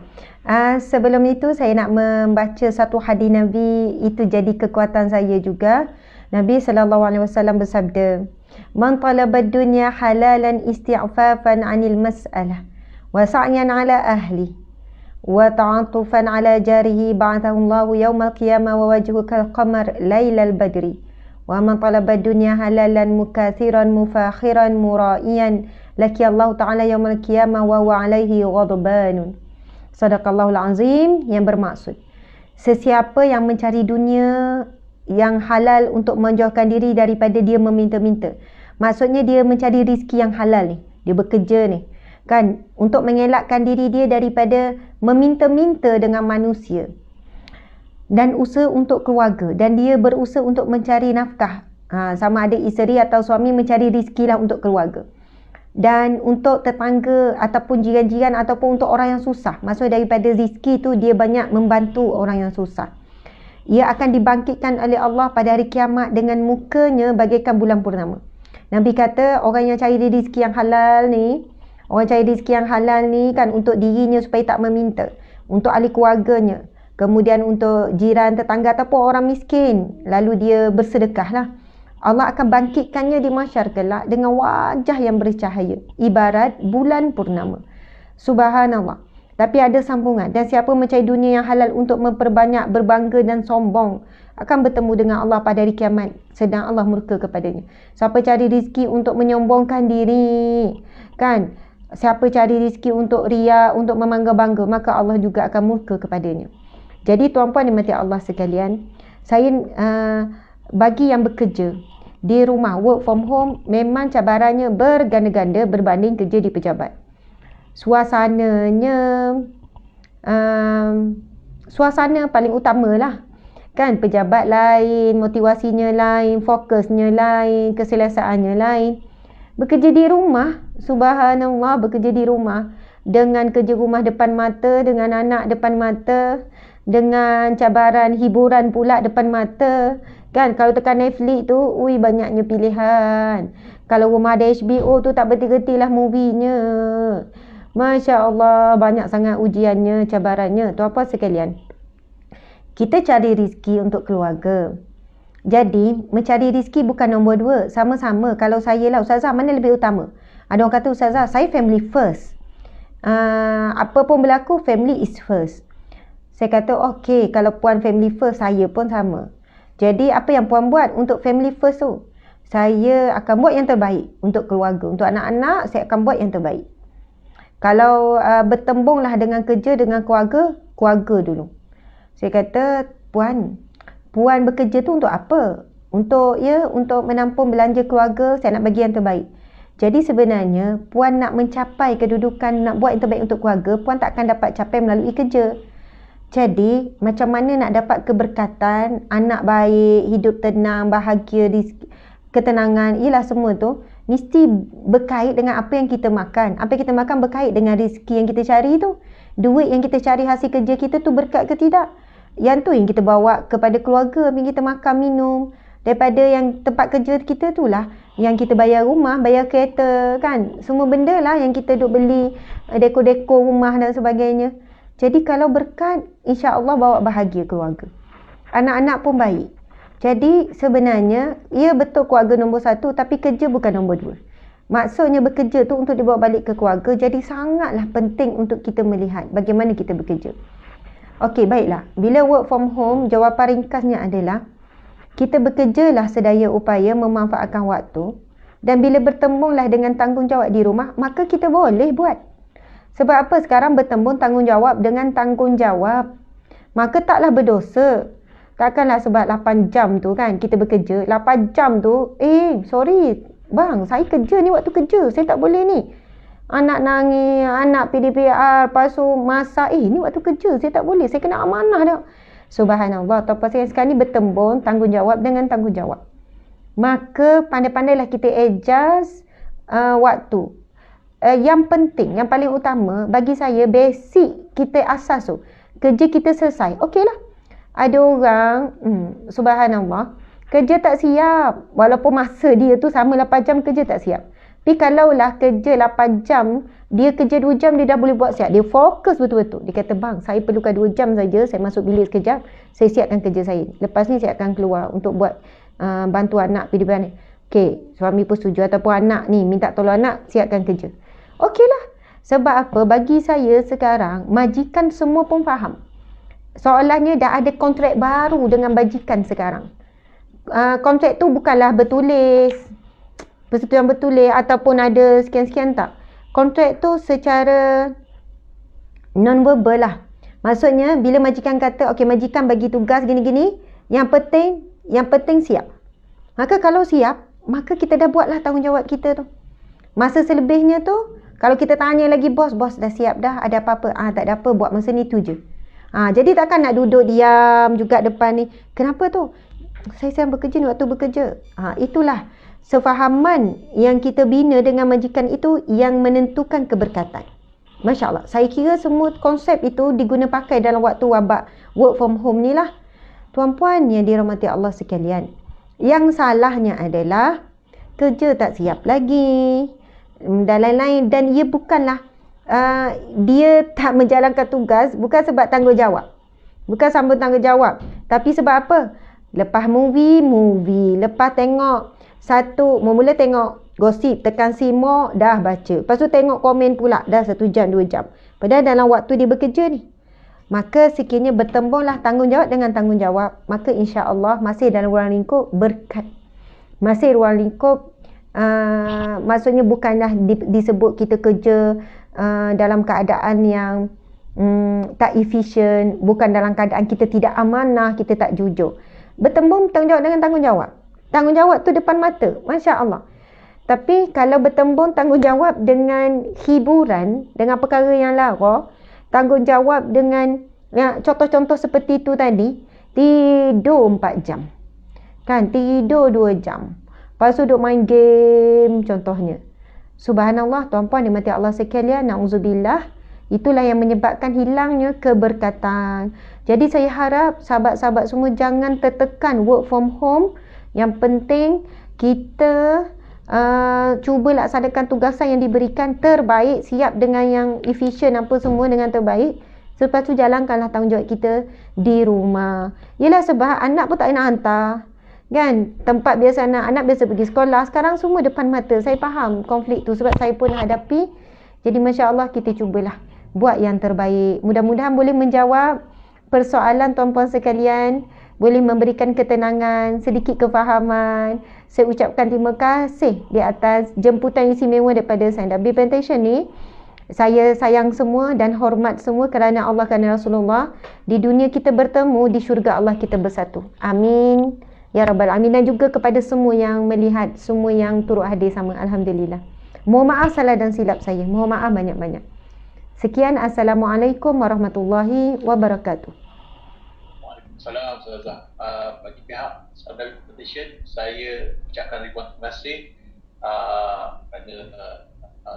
Sebelum itu saya nak membaca satu hadis Nabi, itu jadi kekuatan saya juga. Nabi SAW bersabda, "Man talaba dunya halalan isti'fafan 'anil mas'alah wa sa'yan 'ala ahli wa ta'atufan 'ala jarihi ba'athahu Allahu yawmal qiyamah wa wajhuhu kal qamar lailal badri wa man talaba dunya halalan mukathiran mufakhiran mura'iyan laki Allah Ta'ala yawmal qiyamah wa huwa alaihi ghadbanun." Sadaqallahul azim, yang bermaksud, sesiapa yang mencari dunia yang halal untuk menjauhkan diri daripada dia meminta-minta. Maksudnya dia mencari rezeki yang halal ni. Dia bekerja ni. Kan? Untuk mengelakkan diri dia daripada meminta-minta dengan manusia. Dan usaha untuk keluarga. Dan dia berusaha untuk mencari nafkah. Sama ada isteri atau suami mencari rezeki lah untuk keluarga. Dan untuk tetangga ataupun jiran-jiran ataupun untuk orang yang susah. Maksudnya daripada rezeki tu dia banyak membantu orang yang susah. Ia akan dibangkitkan oleh Allah pada hari kiamat dengan mukanya bagaikan bulan purnama. Nabi kata orang yang cari rezeki yang halal ni, orang cari rezeki yang halal ni kan untuk dirinya supaya tak meminta, untuk ahli keluarganya, kemudian untuk jiran, tetangga ataupun orang miskin, lalu dia bersedekah lah. Allah akan bangkitkannya di mahsyar kelak dengan wajah yang bercahaya, ibarat bulan purnama. Subhanallah. Tapi ada sambungan. Dan siapa mencari dunia yang halal untuk memperbanyak, berbangga dan sombong, akan bertemu dengan Allah pada hari kiamat, sedang Allah murka kepadanya. Siapa cari rezeki untuk menyombongkan diri, kan? Siapa cari rezeki untuk riya, untuk memangga-bangga, maka Allah juga akan murka kepadanya. Jadi tuan-puan dimati Allah sekalian, saya bagi yang bekerja di rumah, work from home, memang cabarannya berganda-ganda berbanding kerja di pejabat. Suasana paling utamalah, kan? Pejabat lain, motivasinya lain, fokusnya lain, keselesaannya lain. Bekerja di rumah, subhanallah, bekerja di rumah dengan kerja rumah depan mata, dengan anak depan mata, dengan cabaran hiburan pula depan mata, kan? Kalau tekan Netflix tu, banyaknya pilihan. Kalau rumah ada HBO tu tak berhenti-hentilah movie-nya. Masya Allah, banyak sangat ujiannya, cabarannya. Tuan-puan sekalian, kita cari rezeki untuk keluarga. Jadi, mencari rezeki bukan nombor dua. Sama-sama. Kalau saya lah, Ustazah, mana lebih utama? Ada orang kata, Ustazah, saya family first. Apa pun berlaku, family is first. Saya kata, okey, kalau puan family first, saya pun sama. Jadi, apa yang puan buat untuk family first tu? Saya akan buat yang terbaik untuk keluarga. Untuk anak-anak, saya akan buat yang terbaik. Kalau bertembunglah dengan kerja, dengan keluarga, keluarga dulu. Saya kata, puan bekerja tu untuk apa? Untuk menampung belanja keluarga, saya nak bagi yang terbaik. Jadi sebenarnya, puan nak mencapai kedudukan, nak buat yang terbaik untuk keluarga, puan tak akan dapat capai melalui kerja. Jadi, macam mana nak dapat keberkatan, anak baik, hidup tenang, bahagia, ketenangan, ialah semua tu mesti berkait dengan apa yang kita makan. Apa yang kita makan berkait dengan rezeki yang kita cari tu. Duit yang kita cari hasil kerja kita tu berkat ke tidak? Yang tu yang kita bawa kepada keluarga, yang kita makan minum. Daripada yang tempat kerja kita tu lah yang kita bayar rumah, bayar kereta kan. Semua benda lah yang kita duk beli, dekor-dekor rumah dan sebagainya. Jadi kalau berkat, insya-Allah bawa bahagia keluarga. Anak-anak pun baik. Jadi sebenarnya, ia betul keluarga nombor 1 tapi kerja bukan nombor 2. Maksudnya bekerja tu untuk dibawa balik ke keluarga. Jadi sangatlah penting untuk kita melihat bagaimana kita bekerja. Okey, baiklah. Bila work from home, jawapan ringkasnya adalah kita bekerjalah sedaya upaya memanfaatkan waktu, dan bila bertembunglah dengan tanggungjawab di rumah, maka kita boleh buat. Sebab apa? Sekarang bertembung tanggungjawab dengan tanggungjawab. Maka taklah berdosa. Takkanlah sebab 8 jam tu kan kita bekerja, 8 jam tu, sorry bang, saya kerja ni, waktu kerja, saya tak boleh ni. Anak nangis, anak PDPR, lepas tu masak, ni waktu kerja, saya tak boleh, saya kena amanah dah. Subhanallah, pasal sekarang ni bertembung tanggungjawab dengan tanggungjawab. Maka pandai-pandailah kita adjust waktu. Yang penting, yang paling utama bagi saya, basic kita asas tu, kerja kita selesai, okey lah. Ada orang, subhanallah, kerja tak siap. Walaupun masa dia tu sama 8 jam kerja tak siap. Tapi kalaulah kerja 8 jam, dia kerja 2 jam dia dah boleh buat siap. Dia fokus betul-betul. Dia kata, bang, saya perlukan 2 jam saja. Saya masuk bilik sekejap. Saya siapkan kerja saya. Lepas ni saya akan keluar untuk buat bantu anak PDP ni. Okey, suami pun setuju. Ataupun anak ni minta tolong anak, siapkan kerja. Okeylah. Sebab apa? Bagi saya sekarang, majikan semua pun faham. Soalannya dah ada kontrak baru dengan majikan sekarang. Kontrak tu bukanlah bertulis, persetujuan bertulis ataupun ada sekian-sekian, tak. Kontrak tu secara non-verbal lah. Maksudnya bila majikan kata, okey, majikan bagi tugas gini-gini, yang penting siap. Maka kalau siap, maka kita dah buatlah tanggungjawab kita tu. Masa selebihnya tu, kalau kita tanya lagi bos dah siap dah, ada apa-apa? Tak ada apa, buat masa ni tu je. Jadi takkan nak duduk diam juga depan ni. Kenapa tu? Saya sedang bekerja ni, waktu bekerja. Itulah sefahaman yang kita bina dengan majikan itu yang menentukan keberkatan. Masya Allah. Saya kira semua konsep itu diguna pakai dalam waktu wabak work from home ni lah. Tuan-puan yang dirahmati Allah sekalian. Yang salahnya adalah kerja tak siap lagi dan lain-lain. Dan ia bukanlah dia tak menjalankan tugas bukan sebab tanggungjawab. Bukan sambung tanggungjawab. Tapi sebab apa? Lepas movie, lepas tengok mula tengok gosip, tekan simo, dah baca. Lepas tu tengok komen pula, dah 1 jam, 2 jam. Padahal dalam waktu dia bekerja ni. Maka sekiranya bertembunglah tanggungjawab dengan tanggungjawab, maka insya-Allah masih dalam ruang lingkup berkat. Masih ruang lingkup, maksudnya bukanlah disebut kita kerja dalam keadaan yang tak efisien, bukan dalam keadaan kita tidak amanah, kita tak jujur. Bertembung tanggungjawab dengan tanggungjawab. Tanggungjawab tu depan mata. Masya Allah. Tapi kalau bertembung tanggungjawab dengan hiburan, dengan perkara yang lara, tanggungjawab dengan contoh-contoh seperti itu tadi, tidur 4 jam. Kan? Tidur 2 jam. Lepas tu duduk main game contohnya. Subhanallah, tuan-puan dimati Allah sekalian, na'udzubillah. Itulah yang menyebabkan hilangnya keberkatan. Jadi saya harap sahabat-sahabat semua jangan tertekan work from home. Yang penting kita cuba laksanakan tugasan yang diberikan terbaik, siap dengan yang efisien apa semua dengan terbaik. Selepas tu jalankanlah tanggungjawab kita di rumah. Yelah, sebab anak pun tak nak hantar. Kan? Tempat biasa anak biasa pergi sekolah. Sekarang semua depan mata. Saya faham konflik tu sebab saya pun hadapi. Jadi Masya Allah, kita cubalah buat yang terbaik. Mudah-mudahan boleh menjawab persoalan tuan-puan sekalian, boleh memberikan ketenangan, sedikit kefahaman. Saya ucapkan terima kasih di atas jemputan istimewa daripada Sandabi Plantation ni. Saya sayang semua dan hormat semua kerana Allah, kerana Rasulullah. Di dunia kita bertemu, di syurga Allah kita bersatu. Amin ya Rabbal Alamin. Dan juga kepada semua yang melihat, semua yang turut hadir sama. Alhamdulillah. Mohon maaf salah dan silap saya. Mohon maaf banyak-banyak. Sekian, Assalamualaikum warahmatullahi wabarakatuh. Waalaikumsalam, Ustazah. Bagi pihak Sandabi Plantation, saya ucapkan ribuan terima kasih kerana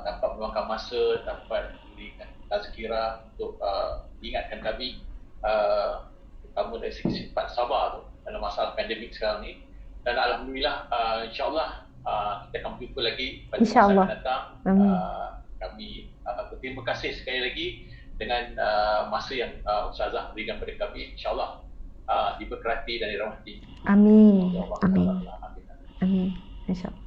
dapat meluangkan masa, dapat memberikan tazkirah untuk mengingatkan kami kamu dari segi sifat sabar tu dalam masalah pandemik sekarang ni. Dan alhamdulillah, insyaAllah kita akan berjumpa lagi pada masa akan datang. Kami berterima kasih sekali lagi dengan masa yang Ustazah berikan kepada kami. InsyaAllah diberkati dan dirahmati. Amin. Amin. Amin. InsyaAllah.